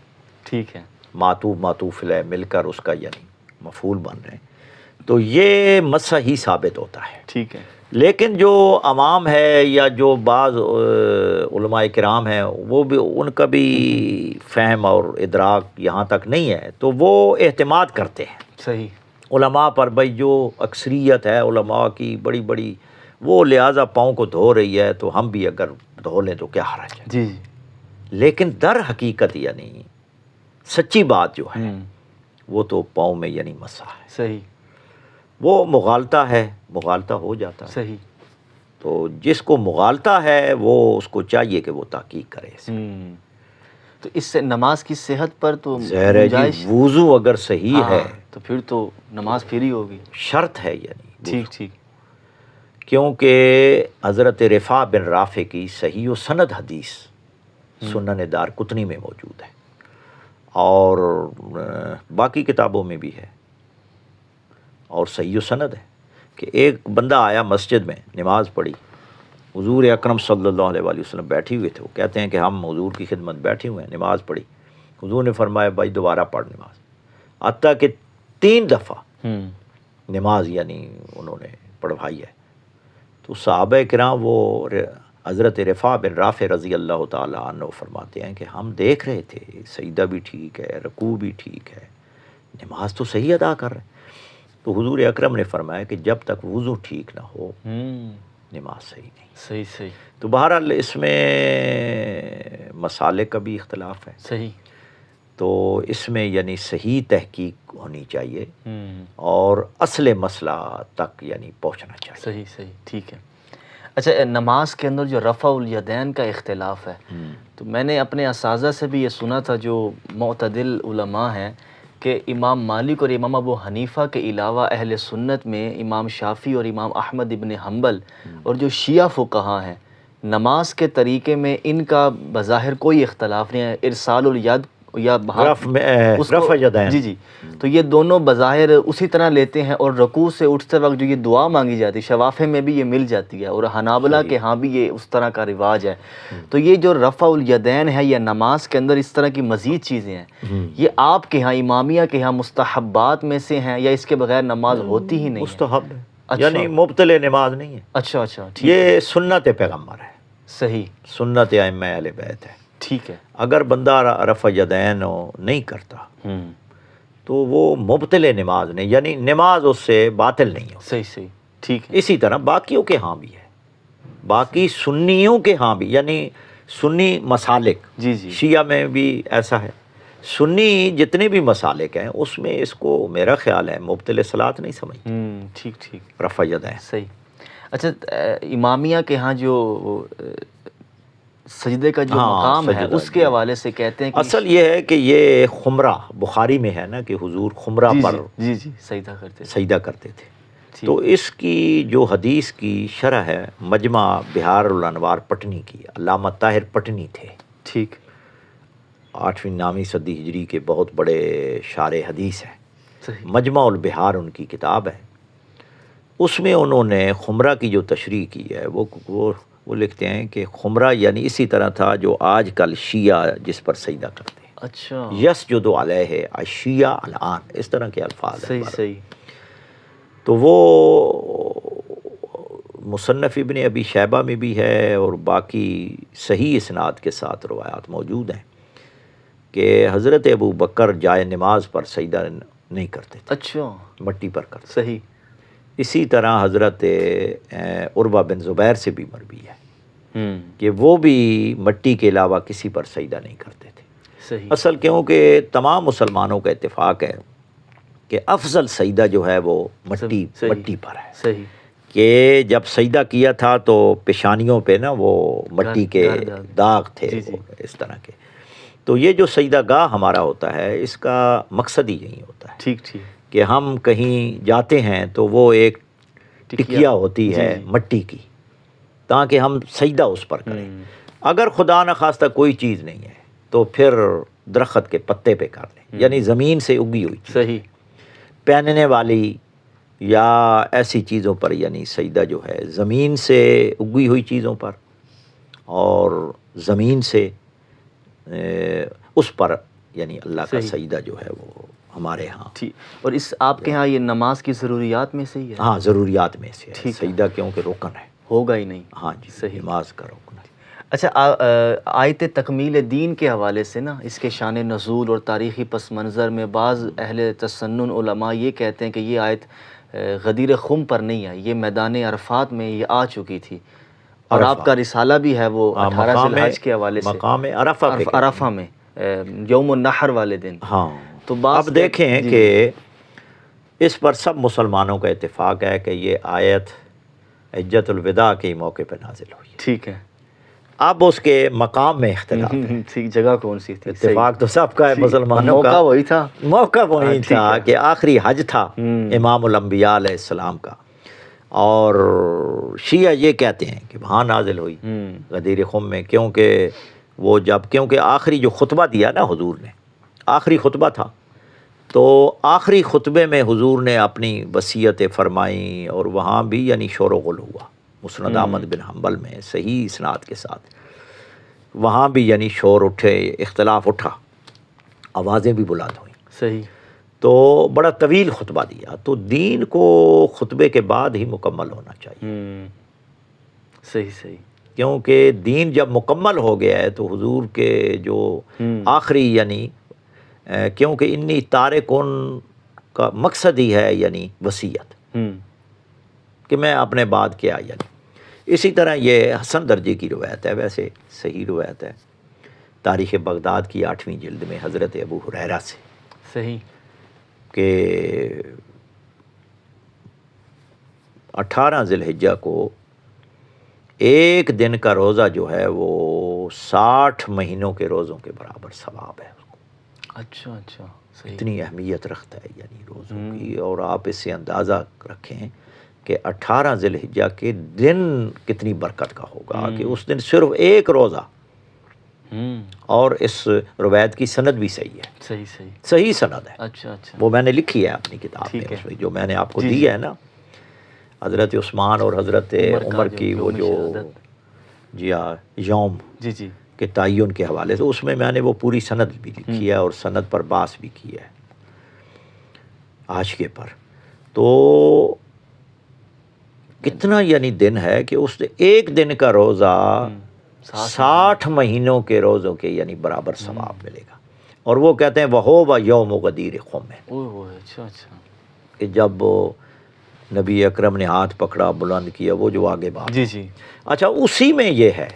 ٹھیک ہے، معطوف معطوف علیہ مل کر اس کا یعنی مفعول بن رہے ہیں، تو یہ مسح ہی ثابت ہوتا ہے۔ ٹھیک ہے، لیکن جو عوام ہے یا جو بعض علماء کرام ہیں وہ بھی ان کا بھی فہم اور ادراک یہاں تک نہیں ہے، تو وہ اعتماد کرتے ہیں صحیح، علماء پر، بھائی جو اکثریت ہے علماء کی بڑی بڑی، وہ لہٰذا پاؤں کو دھو رہی ہے تو ہم بھی اگر دھو لیں تو کیا حرج ہے۔ جی جی، لیکن در حقیقت یعنی سچی بات جو ہے وہ تو پاؤں میں یعنی مسح ہے، صحیح، وہ مغالطہ ہے، مغالطہ ہو جاتا ہے، صحیح، تو جس کو مغالطہ ہے وہ اس کو چاہیے کہ وہ تحقیق کرے اس میں۔ تو اس سے نماز کی صحت پر تو ظاہر ہے جی، گنجائش، وضو اگر صحیح ہے تو پھر تو نماز پھری ہوگی، شرط ہے یعنی وضو، ٹھیک ٹھیک، کیونکہ حضرت رفاع بن رافع کی صحیح و سند حدیث سنن دار قطنی میں موجود ہے، اور باقی کتابوں میں بھی ہے، اور صحیح و سند ہے کہ ایک بندہ آیا مسجد میں، نماز پڑھی، حضور اکرم صلی اللہ علیہ وآلہ وسلم بیٹھے ہوئے تھے، وہ کہتے ہیں کہ ہم حضور کی خدمت بیٹھے ہوئے ہیں، نماز پڑھی، حضور نے فرمایا بھائی دوبارہ پڑھ نماز، حتیٰ کہ 3 دفعہ نماز یعنی انہوں نے پڑھوائی ہے۔ تو صحابہ کرام وہ حضرت رفاع بن رافع رضی اللہ تعالیٰ عنہ فرماتے ہیں کہ ہم دیکھ رہے تھے سجدہ بھی ٹھیک ہے، رکوع بھی ٹھیک ہے، نماز تو صحیح ادا کر رہے ہیں۔ تو حضور اکرم نے فرمایا کہ جب تک وضو ٹھیک نہ ہو نماز صحیح نہیں۔ صحیح صحیح، تو بہرحال اس میں مسالے کا بھی اختلاف ہے، صحیح، تو اس میں یعنی صحیح تحقیق ہونی چاہیے اور اصل مسئلہ تک یعنی پہنچنا چاہیے۔ صحیح صحیح، ٹھیک ہے۔ اچھا، نماز کے اندر جو رفع الیدین کا اختلاف ہے، تو میں نے اپنے اساتذہ سے بھی یہ سنا تھا جو معتدل علماء ہیں، کہ امام مالک اور امام ابو حنیفہ کے علاوہ اہل سنت میں امام شافعی اور امام احمد ابن حنبل اور جو شیعہ فقہا ہیں، نماز کے طریقے میں ان کا بظاہر کوئی اختلاف نہیں ہے، ارسال الید یا رفع یدین، جی جی، تو یہ دونوں بظاہر اسی طرح لیتے ہیں، اور رکوع سے اٹھتے وقت جو یہ دعا مانگی جاتی ہے شوافع میں بھی یہ مل جاتی ہے، اور حنابلہ کے ہاں بھی یہ اس طرح کا رواج ہے۔ تو یہ جو رفع الیدین ہے یا نماز کے اندر اس طرح کی مزید چیزیں ہیں، یہ آپ کے ہاں امامیہ کے ہاں مستحبات میں سے ہیں یا اس کے بغیر نماز ہوتی ہی نہیں ہے؟ مستحب ہے، یعنی مبطل نماز نہیں ہے، اچھا اچھا، ٹھیک، یہ سنت پیغمبر ہے، صحیح، سنت ائمہ اہل بیت ہے۔ ٹھیک ہے، اگر بندہ رفع یدین نہیں کرتا تو وہ مبطل نماز نہیں، یعنی نماز اس سے باطل نہیں ہو۔ صحیح صحیح، ٹھیک ہے، اسی طرح باقیوں کے ہاں بھی ہے، باقی سنیوں کے ہاں بھی، یعنی سنی مسالک، جی جی، شیعہ میں بھی ایسا ہے، سنی جتنے بھی مسالک ہیں اس میں اس کو میرا خیال ہے مبطل صلاۃ نہیں سمجھتے، ٹھیک ٹھیک، رفع یدین۔ صحیح۔ اچھا، امامیہ کے ہاں جو سجدے کا جو مقام ہے اس کے حوالے سے کہتے ہیں کہ اصل یہ ہے کہ یہ خمرہ بخاری میں ہے نا کہ حضور خمرہ پر جی جی سجدہ کرتے تھے، سجدہ کرتے تھے، تو اس کی جو حدیث کی شرح ہے مجمع بہار الانوار پٹنی کی، علامہ طاہر پٹنی تھے، ٹھیک، 8ویں 9ویں صدی ہجری کے بہت بڑے شارح حدیث ہیں، صحیح، مجمع البہار ان کی کتاب ہے، اس میں انہوں نے خمرہ کی جو تشریح کی ہے وہ لکھتے ہیں کہ خمرہ یعنی اسی طرح تھا جو آج کل شیعہ جس پر سجدہ کرتے ہیں، اچھا، یسجد علیہ الشیعہ الان، اس طرح کے الفاظ ہیں۔ صحیح صحیح، تو وہ مصنف ابن ابی شیبہ میں بھی ہے اور باقی صحیح اسناد کے ساتھ روایات موجود ہیں کہ حضرت ابو بکر جائے نماز پر سجدہ نہیں کرتے تھے، اچھا، مٹی پر کرتے، صحیح، اسی طرح حضرت عروہ بن زبیر سے بھی مروی ہے کہ وہ بھی مٹی کے علاوہ کسی پر سجدہ نہیں کرتے تھے۔ صحیح، اصل کیونکہ تمام مسلمانوں کا اتفاق ہے کہ افضل سجدہ جو ہے وہ مٹی پر ہے، صحیح، کہ جب سجدہ کیا تھا تو پیشانیوں پہ نا وہ مٹی کے داغ تھے اس طرح کے. تو یہ جو سجدہ گاہ ہمارا ہوتا ہے اس کا مقصد ہی یہی ہوتا ہے ٹھیک ٹھیک کہ ہم کہیں جاتے ہیں تو وہ ایک ٹکیا ہوتی ہے مٹی کی، تاکہ ہم سجدہ اس پر کریں. اگر خدا نخواستہ کوئی چیز نہیں ہے تو پھر درخت کے پتے پہ کر لیں، یعنی زمین سے اگی ہوئی چیز، صحیح پہننے والی یا ایسی چیزوں پر، یعنی سجدہ جو ہے زمین سے اگی ہوئی چیزوں پر اور زمین سے اس پر، یعنی اللہ کا سجدہ جو ہے وہ ہمارے ہاں. ٹھیک. اور اس آپ کے ہاں یہ نماز کی ضروریات میں سے ہی ہے؟ ہاں ضروریات میں سے ہے سجدہ، کیونکہ رکن ہے، ہوگا ہی نہیں. ہاں جی، صحیح. نماز کا رکن ہے. اچھا آیت تکمیل دین کے حوالے سے نا اس کے شان نزول اور تاریخی پس منظر میں بعض اہل تسنن علماء یہ کہتے ہیں کہ یہ آیت غدیر خم پر نہیں ہے، یہ میدان عرفات میں یہ آ چکی تھی، اور آپ کا رسالہ بھی ہے وہ 18 ذی الحج کے حوالے سے مقام عرفہ میں یوم النحر والے دن. ہاں تو اب دیکھیں کہ اس پر سب مسلمانوں کا اتفاق ہے کہ یہ آیت حجۃ الوداع کے موقع پہ نازل ہوئی. ٹھیک ہے. اب اس کے مقام میں اختلاف ہے. ٹھیک، جگہ کون سی تھی؟ اتفاق تو سب کا ہے مسلمانوں کا، موقع وہی تھا، موقع وہی تھا کہ آخری حج تھا امام الانبیاء علیہ السلام کا، اور شیعہ یہ کہتے ہیں کہ وہاں نازل ہوئی غدیر خم میں، کیونکہ آخری جو خطبہ دیا نا حضور نے، آخری خطبہ تھا، تو آخری خطبے میں حضور نے اپنی وصیتیں فرمائیں، اور وہاں بھی یعنی شور و غل ہوا. مسند احمد بن حنبل میں صحیح اسناد کے ساتھ وہاں بھی یعنی شور اٹھے، اختلاف اٹھا، آوازیں بھی بلند ہوئیں. صحیح. تو بڑا طویل خطبہ دیا. تو دین کو خطبے کے بعد ہی مکمل ہونا چاہیے. صحیح صحیح. کیونکہ دین جب مکمل ہو گیا ہے تو حضور کے جو آخری یعنی کیونکہ انی تارکن کا مقصد ہی ہے یعنی وصیت، کہ میں اپنے بعد کیا، یعنی اسی طرح یہ حسن درجے کی روایت ہے، ویسے صحیح روایت ہے، تاریخ بغداد کی 8ویں جلد میں حضرت ابو ہریرہ سے. صحیح. کہ 18 ذی الحجہ کو ایک دن کا روزہ جو ہے وہ 60 مہینوں کے روزوں کے برابر ثواب ہے. اچھا اچھا. اتنی اہمیت رکھتا ہے یعنی روزوں کی. اور آپ اس سے اندازہ رکھیں کہ 18 ذی الحجہ کے دن کتنی برکت کا ہوگا، کہ اس دن صرف ایک روزہ. اور اس روایت کی سند بھی صحیح ہے. صحیح صحیح صحیح سند ہے. اچھا اچھا. وہ میں نے لکھی ہے اپنی کتاب میں، اس میں جو میں نے آپ کو دی ہے نا، حضرت عثمان اور حضرت عمر کی وہ جو جی ہاں یوم جی جی کے تعین کے حوالے سے، اس میں نے وہ پوری سند بھی لکھی ہے، اور سند پر بحث بھی کی ہے عاشقے پر. تو کتنا یعنی دن ہے کہ اس ایک دن کا روزہ 60 مہینوں کے روزوں کے یعنی برابر ثواب ملے گا. اور وہ کہتے ہیں وَهُوَ يَوْمُ غَدِيرِ خُمٍ. اچھا اچھا. کہ جب نبی اکرم نے ہاتھ پکڑا، بلند کیا، وہ جو آگے بات. جی جی. اچھا اسی میں یہ ہے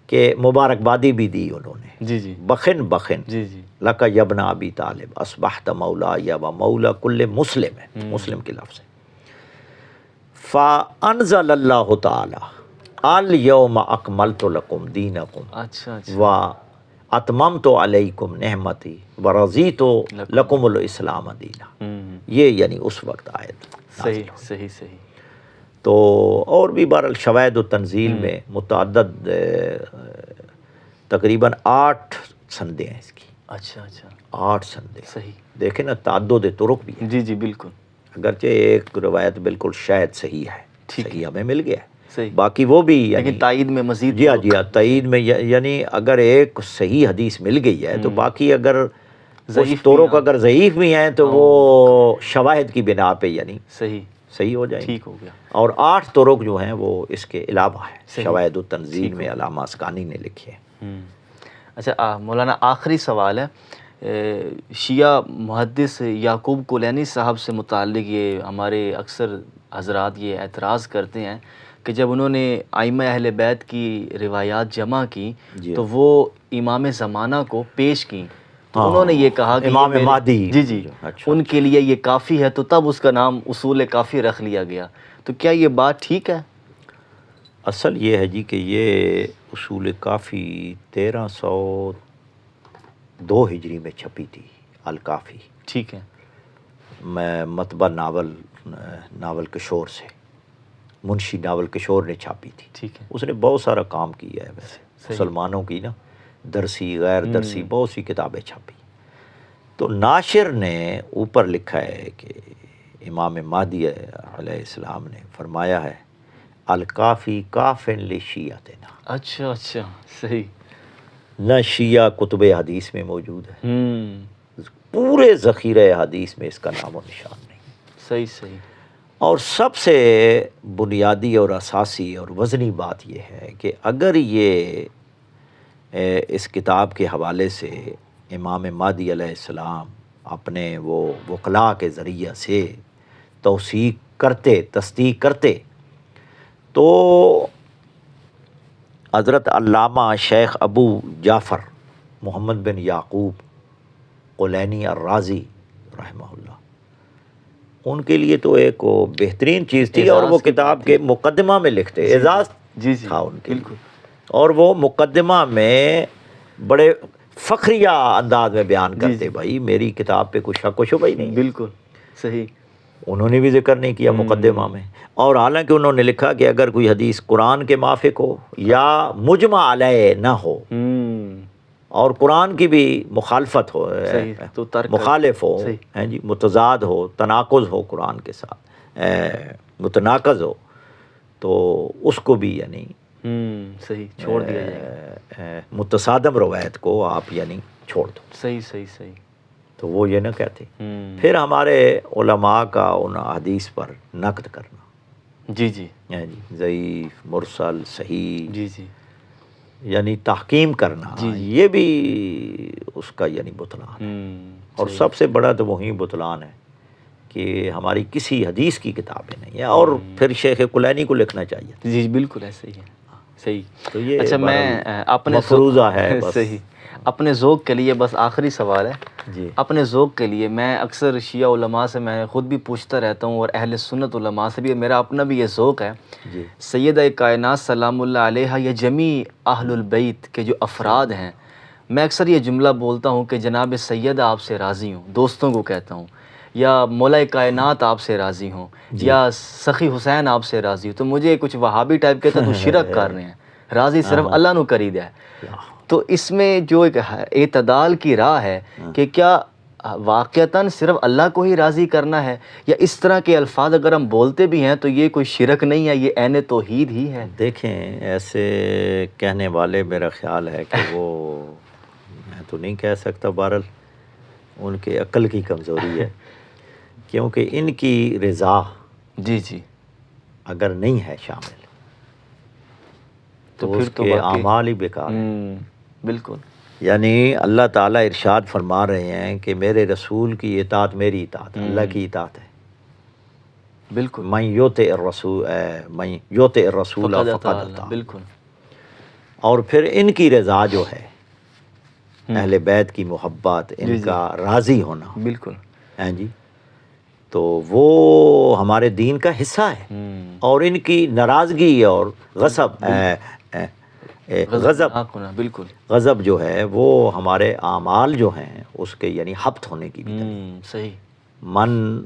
کہ مبارکبادی بھی دی انہوں نے. جی جی. بخن بخن جی جی. لَكَ يَبْنَ أَبِي طالب أَصْبَحْتَ مَوْلَايَ وَمَوْلَى كُلِّ مسلم ہے، مسلم کے لفظ ہے. فَأَنزَلَ اللَّهُ تَعَالَى الْيَوْمَ أَكْمَلْتُ لَكُمْ دِينَكُمْ اچھا اچھا. وَأَتْمَمْتُ عَلَيْكُمْ نِعْمَتِي وَرَضِيتُ لَكُمُ الْإِسْلَامَ دِينًا. یہ یعنی اس وقت آیت. صحیح صحیح صحیح. تو اور بھی بہرحال شواہد و تنزیل میں متعدد تقریباً 8 سندیں ہیں اس کی. اچھا اچھا. 8 سندیں. صحیح. دیکھیں نا تعدد طرق بھی ہے. جی جی بالکل. اگرچہ ایک روایت بالکل شاید صحیح ہے، صحیح ہمیں مل گیا ہے، صحیح، باقی وہ بھی یعنی لیکن تائید میں مزید جی ہاں تائید میں یعنی اگر ایک صحیح حدیث مل گئی ہے تو باقی اگر ضعیف طرق اگر ضعیف بھی ہیں تو وہ شواہد کی بنا پہ یعنی صحیح ہو جائیں، ٹھیک ہو گیا. اور 8 طرق جو ہیں وہ اس کے علاوہ ہیں، شواہد و تنزیل میں علامہ اسقانی نے لکھے ہیں. اچھا مولانا آخری سوال ہے، شیعہ محدث یعقوب کلینی صاحب سے متعلق یہ ہمارے اکثر حضرات یہ اعتراض کرتے ہیں کہ جب انہوں نے ائمہ اہل بیت کی روایات جمع کی تو وہ امام زمانہ کو پیش کیں تو انہوں نے یہ کہا کہ امام مہدی، جی جی اچھا، ان کے لیے یہ کافی ہے، تو تب اس کا نام اصول کافی رکھ لیا گیا. تو کیا یہ بات ٹھیک ہے؟ اصل یہ ہے جی کہ یہ اصول کافی 1302 ہجری میں چھپی تھی، الکافی. ٹھیک ہے. میں مطبع ناول کشور سے، منشی ناول کشور نے چھاپی تھی. ٹھیک ہے. اس نے بہت سارا کام کیا ہے ویسے صحیح. مسلمانوں کی نا، درسی غیر درسی بہت سی کتابیں چھاپی. تو ناشر نے اوپر لکھا ہے کہ امام مہدی علیہ السلام نے فرمایا ہے الکافی کافن لشیعتنا. اچھا اچھا، صحیح. نہ شیعہ کتب حدیث میں موجود ہے، ہوں، پورے ذخیرہ حدیث میں اس کا نام و نشان نہیں. صحیح صحیح. اور سب سے بنیادی اور اساسی اور وزنی بات یہ ہے کہ اگر یہ اس کتاب کے حوالے سے امام مہدی علیہ السلام اپنے وہ وکلاء کے ذریعہ سے تصدیق کرتے تو حضرت علامہ شیخ ابو جعفر محمد بن یعقوب قلینی الرازی رحمہ اللہ، ان کے لیے تو ایک وہ بہترین چیز تھی. اور وہ کتاب کے مقدمہ میں لکھتے، اعزاز جی جی تھا ان کے بالکل. اور وہ مقدمہ میں بڑے فخریہ انداز میں بیان کرتے بھائی میری کتاب پہ کچھ شک و شبہ ہی نہیں. بالکل صحیح. انہوں نے بھی ذکر نہیں کیا مقدمہ میں. اور حالانکہ انہوں نے لکھا کہ اگر کوئی حدیث قرآن کے موافق ہو یا مجمع علیہ نہ ہو اور قرآن کی بھی مخالفت ہو، تو ترک مخالف ہو، جی متضاد ہو، تناقض ہو قرآن کے ساتھ، متناقض ہو، تو اس کو بھی یعنی صحیح چھوڑ دیا جائے، متصادم روایت کو آپ یعنی چھوڑ دو. صحیح صحیح صحیح. تو وہ یہ نہ کہتے. پھر ہمارے علماء کا ان حدیث پر نقد کرنا، جی جی ضعیف، مرسل، صحیح، جی جی یعنی تحکیم کرنا، یہ بھی اس کا یعنی بطلان ہے. اور سب سے بڑا تو وہی بطلان ہے کہ ہماری کسی حدیث کی کتابیں نہیں ہیں. اور پھر شیخ کلینی کو لکھنا چاہیے. جی بالکل ایسے ہی ہے. صحیح. تو یہ اچھا میں اپنے مفروضہ ہے بس. صحیح. اپنے ذوق کے لیے بس آخری سوال ہے. جی. اپنے ذوق کے لیے میں اکثر شیعہ علماء سے میں خود بھی پوچھتا رہتا ہوں اور اہل سنت علماء سے بھی، میرا اپنا بھی یہ ذوق ہے. جی. سیدہ کائنات سلام اللہ علیہا یا جمیع اہل البیت کے جو افراد ہیں، میں اکثر یہ جملہ بولتا ہوں کہ جناب سیدہ آپ سے راضی ہوں، دوستوں کو کہتا ہوں، یا مولا کائنات آپ سے راضی ہوں، یا سخی حسین آپ سے راضی ہوں. تو مجھے کچھ وہابی ٹائپ کے تو شرک کر رہے ہیں، راضی صرف اللہ نو کری دے. تو اس میں جو ایک اعتدال کی راہ ہے کہ کیا واقعتاً صرف اللہ کو ہی راضی کرنا ہے، یا اس طرح کے الفاظ اگر ہم بولتے بھی ہیں تو یہ کوئی شرک نہیں ہے، یہ عین توحید ہی ہے. دیکھیں ایسے کہنے والے میرا خیال ہے کہ وہ میں تو نہیں کہہ سکتا، بہرحال ان کے عقل کی کمزوری ہے، کیونکہ ان کی رضا جی جی اگر نہیں ہے شامل تو پھر اس کے اعمال ہی بیکار ہیں. بالکل. یعنی اللہ تعالیٰ ارشاد فرما رہے ہیں کہ میرے رسول کی اطاعت میری اطاعت ہے، اللہ کی اطاعت ہے. بالکل. من یطع الرسول فقد اطاع. بالکل. اور پھر ان کی رضا جو ہے، اہل بیت کی محبت، ان کا راضی ہونا، بالکل ہیں جی، تو وہ ہمارے دین کا حصہ ہے. اور ان کی ناراضگی اور غضب بالکل غضب جو ہے وہ ہمارے اعمال جو ہیں اس کے یعنی حبط ہونے کی بھی دلیل. صحیح. من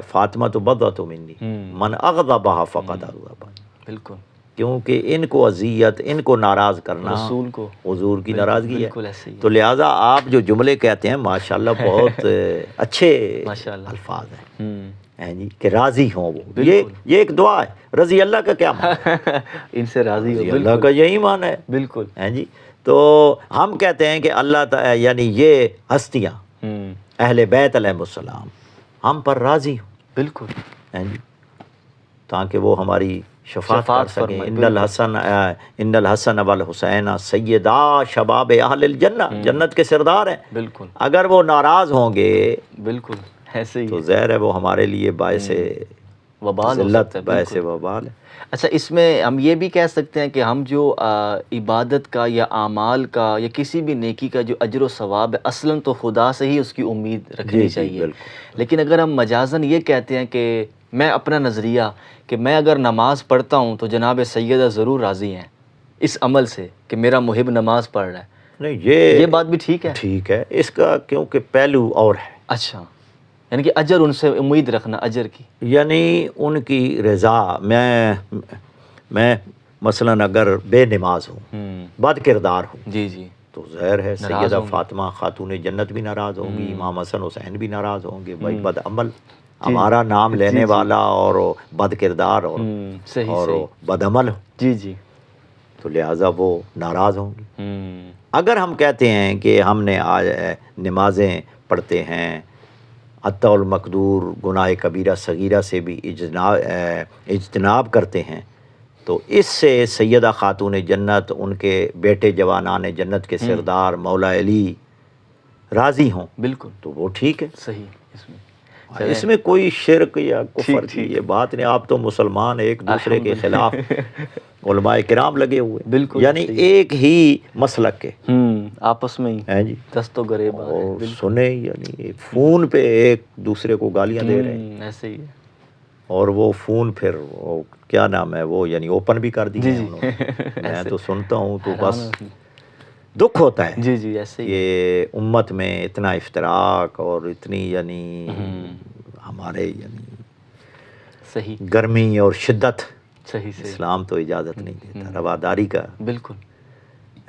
فاطمہ تو بضعۃ منی من اغضبها فقد اغضبنی. بالکل. کیونکہ ان کو اذیت، ان کو ناراض کرنا رسول کو، حضور کی ناراضگی ہے. ایسے ہی. تو لہٰذا آپ جو جملے کہتے ہیں ماشاءاللہ بہت اچھے الفاظ ہیں جی، کہ راضی ہوں وہ. یہ ایک دعا ہے. رضی اللہ کا کیا معنی؟ ان سے راضی ہو. اللہ کا یہی معنی ہے. بالکل. ہیں جی. تو ہم کہتے ہیں کہ اللہ تعالیٰ یعنی یہ ہستیاں اہل بیت علیہ السلام ہم پر راضی ہوں. بالکل. ہیں جی، تاکہ وہ ہماری شفاعت کر سکیں. ان الحسن والحسین سیدا شباب اہل الجنہ، جنت کے سردار ہیں. بالکل. اگر وہ ناراض ہوں گے بالکل ایسے ہی تو ظاہر ہے وہ ہمارے لیے باعث وبال ہو ذلت سکتا ہے، باعث بالکل۔ وبال ہے۔ اچھا، اس میں ہم یہ بھی کہہ سکتے ہیں کہ ہم جو عبادت کا یا اعمال کا یا کسی بھی نیکی کا جو اجر و ثواب ہے، اصلاً تو خدا سے ہی اس کی امید رکھنی جی چاہیے، بالکل۔ لیکن اگر ہم مجازاً یہ کہتے ہیں کہ میں اپنا نظریہ کہ میں اگر نماز پڑھتا ہوں تو جناب سیدہ ضرور راضی ہیں اس عمل سے کہ میرا محب نماز پڑھ رہا ہے، نہیں یہ بات بھی ٹھیک ہے؟ ٹھیک ہے، اس کا کیونکہ پہلو اور ہے، اچھا، یعنی کہ اجر ان سے امید رکھنا، اجر کی۔ یعنی ان کی رضا، میں مثلاً اگر بے نماز ہوں، بد کردار ہوں، جی جی، تو ظاہر ہے ناراض سیدہ ہوں گے۔ فاطمہ خاتون جنت بھی ناراض ہوں گی، امام حسن حسین بھی ناراض ہوں گے، بھائی بد عمل، جی، ہمارا نام جی، لینے جی، والا اور بد کردار صحیح اور صحیح، بد عمل ہو، جی جی، تو لہٰذا وہ ناراض ہوں گی۔ ہوں، اگر ہم کہتے ہیں کہ ہم نے آج نمازیں پڑھتے ہیں، حتی المقدور گناہ کبیرہ صغیرہ سے بھی اجتناب کرتے ہیں، تو اس سے سیدہ خاتون جنت، ان کے بیٹے جوانان جنت کے سردار مولا علی راضی ہوں، بالکل تو وہ ٹھیک ہے۔ صحیح، اس میں اس میں کوئی شرک یا کفر کی ٹھیک۔ یہ بات نہیں، آپ تو مسلمان ایک دوسرے کے خلاف الحمدللہ، علماء کرام لگے ہوئے، بالکل یعنی صحیح، ایک ہی مسلک کے آپس میں ہی ہیں جی، دست و گریبان ہے، اور بالکل، سنے یعنی فون پہ ایک دوسرے کو گالیاں دے رہے ہیں، ایسے ہی ہے، اور وہ فون پھر وہ کیا نام ہے وہ یعنی اوپن بھی کر دیے جی ہیں جی، انہوں نے، میں ایسے تو سنتا ہوں تو حیران بس ہوں۔ دکھ ہوتا ہے جی جی، ایسے ہی ہے، کہ امت میں اتنا افتراق اور اتنی یعنی ہمارے یعنی صحیح گرمی اور شدت، صحیح صحیح، اسلام تو اجازت نہیں دیتا، رواداری کا بالکل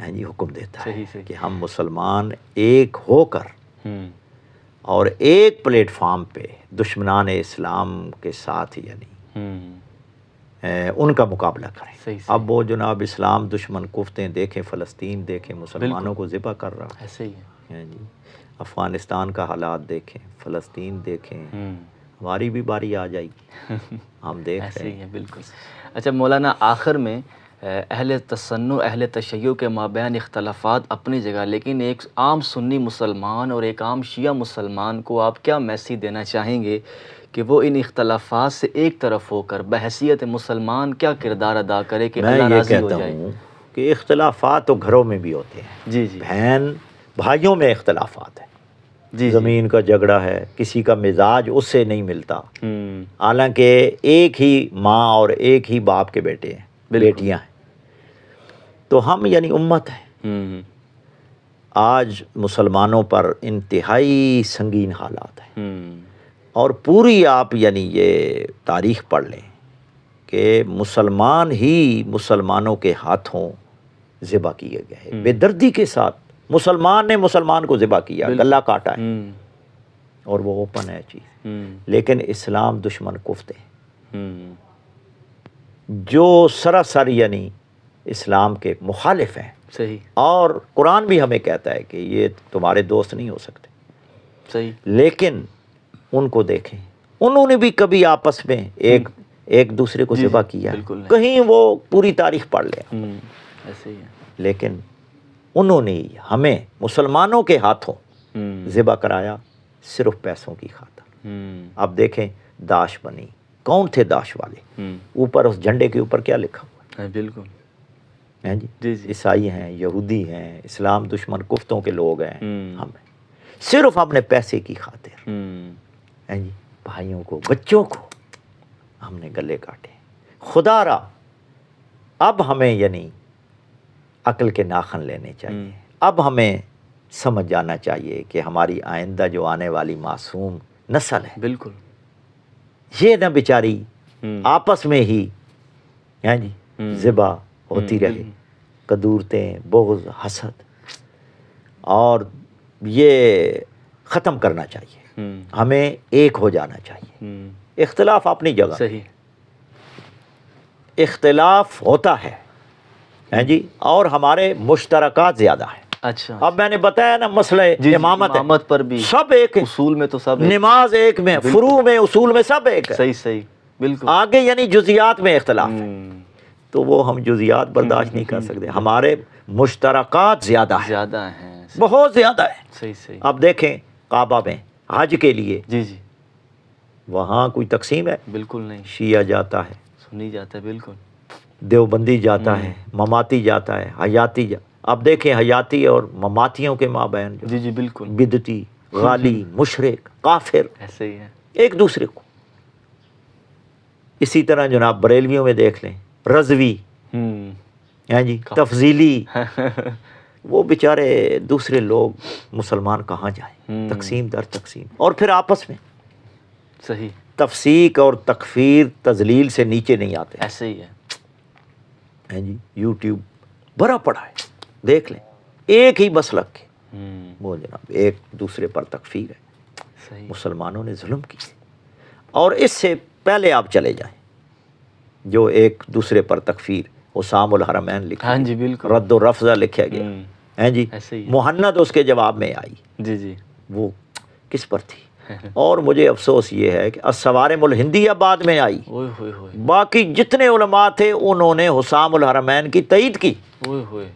جی حکم دیتا ہے صحیح صحیح، کہ ہم مسلمان ایک ہو کر اور ایک پلیٹ فارم پہ دشمنان اسلام کے ساتھ یعنی ان کا مقابلہ کریں۔ صحیح صحیح، اب وہ جناب اسلام دشمن کفتیں دیکھیں، فلسطین دیکھیں، مسلمانوں کو ذبح کر رہا ایسے ہی ہے، ہے جی، افغانستان کا حالات دیکھیں، فلسطین دیکھیں، ہماری بھی باری آ جائے گی، ہم دیکھ ایسے رہے ہی ہیں۔ ہے، بالکل۔ اچھا مولانا، آخر میں اہل تصنع، اہل تشیع کے مابین اختلافات اپنی جگہ، لیکن ایک عام سنی مسلمان اور ایک عام شیعہ مسلمان کو آپ کیا میسیج دینا چاہیں گے کہ وہ ان اختلافات سے ایک طرف ہو کر بحیثیت مسلمان کیا کردار ادا کرے کہ میں اللہ یہ راضی ہو کہتا جائے؟ ہوں کہ اختلافات تو گھروں میں بھی ہوتے ہیں، جی جی بہن بھائیوں میں اختلافات ہیں، جی، زمین کا جھگڑا ہے، کسی کا مزاج اس سے نہیں ملتا، جی، حالانکہ ایک ہی ماں اور ایک ہی باپ کے بیٹے ہیں، بالکل، بیٹیاں ہیں، تو ہم یعنی امت ہیں، آج مسلمانوں پر انتہائی سنگین حالات ہیں، اور پوری آپ یعنی یہ تاریخ پڑھ لیں کہ مسلمان ہی مسلمانوں کے ہاتھوں ذبح کیے گئے، بے دردی کے ساتھ مسلمان نے مسلمان کو ذبح کیا، گلا کاٹا ہے، اور وہ اوپن ہے چیز، لیکن اسلام دشمن کفتے ہیں جو سراسر یعنی اسلام کے مخالف ہیں، صحیح اور قرآن بھی ہمیں کہتا ہے کہ یہ تمہارے دوست نہیں ہو سکتے، صحیح، لیکن ان کو دیکھیں، انہوں نے بھی کبھی آپس میں ایک دوسرے کو جی ذبح جی، کیا ہے، بالکل نہیں، کہیں وہ پوری تاریخ پڑھ لیں، ایسے ہی ہے، لیکن انہوں نے ہمیں مسلمانوں کے ہاتھوں ذبح کرایا صرف پیسوں کی خاطر۔ اب دیکھیں داعش بنی، کون تھے داعش والے؟ اوپر اس جھنڈے کے اوپر کیا لکھا ہوا بالکل، ہے جی؟ جی جی، عیسائی ہیں، یہودی ہیں، اسلام دشمن کفتوں کے لوگ ہیں، ہم صرف اپنے پیسے کی خاطر ہیں جی، بھائیوں کو، بچوں کو ہم نے گلے کاٹے۔ خدا را اب ہمیں یعنی عقل کے ناخن لینے چاہیے، اب ہمیں سمجھ جانا چاہیے کہ ہماری آئندہ جو آنے والی معصوم نسل ہے، بالکل، یہ نہ بیچاری آپس میں ہی ہیں جی ذبح ہوتی رہے، قدورتیں، بغض، حسد، اور یہ ختم کرنا چاہیے، ہمیں ایک ہو جانا چاہیے۔ اختلاف اپنی جگہ، صحیح، اختلاف ہوتا ہے ہیں جی، اور ہمارے مشترکات زیادہ ہیں۔ اچھا، اب میں نے بتایا نا مسئلہ جی، امامت ہے، امامت پر بھی سب ایک ہے، اصول میں تو سب ایک، نماز ایک میں، فروع میں، اصول میں سب ایک ہے، صحیح صحیح، بالکل، آگے یعنی جزیات میں اختلاف ہے، تو وہ ہم جزیات برداشت نہیں کر سکتے، ہمارے مشترکات زیادہ ہیں، زیادہ ہیں، بہت زیادہ ہیں۔ صحیح صحیح، اب دیکھیں کعبہ میں حج کے لیے جی جی، وہاں کوئی تقسیم ہے؟ بالکل نہیں، شیعہ جاتا ہے، سنی جاتا ہے، بالکل دیوبندی جاتا ہے، مماتی جاتا ہے، حیاتی اب دیکھیں حیاتی اور مماتیوں کے مابین جو جی جی بالکل بدعتی، غالی، مشرک، کافر ایسے ہی ہے۔ ایک دوسرے کو۔ اسی طرح جناب بریلویوں میں دیکھ لیں، رضوی ہیں جی، تفضیلی، وہ بیچارے دوسرے لوگ مسلمان کہاں جائیں، تقسیم در تقسیم، اور پھر آپس میں صحیح، تفسیق اور تکفیر تذلیل سے نیچے نہیں آتے ایسے ہی ہے۔ ہیں جی۔ یوٹیوب بھرا پڑا ہے، دیکھ لیں، ایک ہی مسلک کے وہ جناب ایک دوسرے پر تکفیر ہے۔ صحیح، مسلمانوں نے ظلم کی، اور اس سے پہلے آپ چلے جائیں جو ایک دوسرے پر تکفیر، حسام الحرمین لکھا، ہاں جی بالکل، رد و رفضہ لکھا گیا، ہیں جی، ایسے ہی ہے۔ مہند اس کے جواب میں آئی، جی جی وہ کس پر تھی؟ اور مجھے افسوس یہ ہے کہ الصوارم الہندیہ بعد میں آئی، اوئے ہوئے ہوئے باقی جتنے علماء تھے انہوں نے حسام الحرمین کی تائید کی، اوئے ہوئے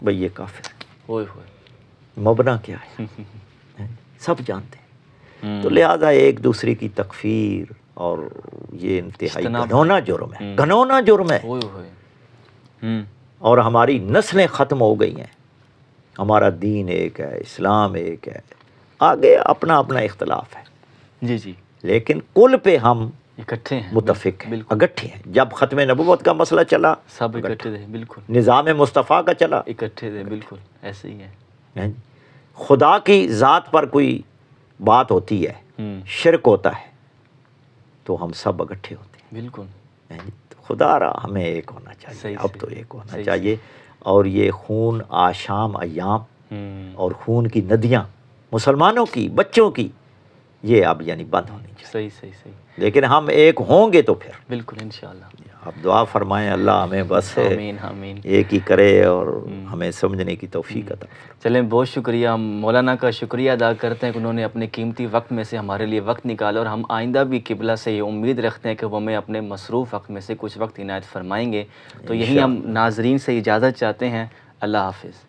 بھئی یہ کافر ہے، اوئے ہوئے، مبنا کیا ہے، سب جانتے ہیں۔ تو لہذا ایک دوسرے کی تکفیر اور یہ انتہائی گھنونا جرم ہے، گھنونا جرم ہے، اوئے ہوئے، اور ہماری نسلیں ختم ہو گئی ہیں۔ ہمارا دین ایک ہے، اسلام ایک ہے، آگے اپنا اپنا اختلاف ہے، جی جی لیکن کل پہ ہم اکٹھے ہیں، متفق ہیں، بالکل، اگٹھے ہیں۔ جب ختم نبوت کا مسئلہ چلا سب اکٹھے تھے، بالکل نظام مصطفیٰ کا چلا، اکٹھے تھے، بالکل ایسے ہی ہے۔ خدا کی ذات پر کوئی بات ہوتی ہے، شرک ہوتا ہے، تو ہم سب اکٹھے ہوتے ہیں، بالکل تو خدا را ہمیں ایک ہونا چاہیے، صحیح، اب تو ایک ہونا صحیح، چاہیے، اور یہ خون آشام ایام اور خون کی ندیاں مسلمانوں کی، بچوں کی، یہ اب یعنی بند ہونی چاہیے، صحیح صحیح صحیح، لیکن ہم ایک ہوں گے تو پھر بالکل انشاءاللہ۔ آپ دعا فرمائیں اللہ ہمیں بس آمین آمین۔ ایک ہی کرے اور ہمیں سمجھنے کی توفیق عطا فرمائے۔ چلیں، بہت شکریہ، ہم مولانا کا شکریہ ادا کرتے ہیں کہ انہوں نے اپنے قیمتی وقت میں سے ہمارے لیے وقت نکالا، اور ہم آئندہ بھی قبلہ سے یہ امید رکھتے ہیں کہ وہ ہمیں اپنے مصروف وقت میں سے کچھ وقت عنایت فرمائیں گے۔ تو یہی ہم ناظرین سے اجازت چاہتے ہیں، اللہ حافظ۔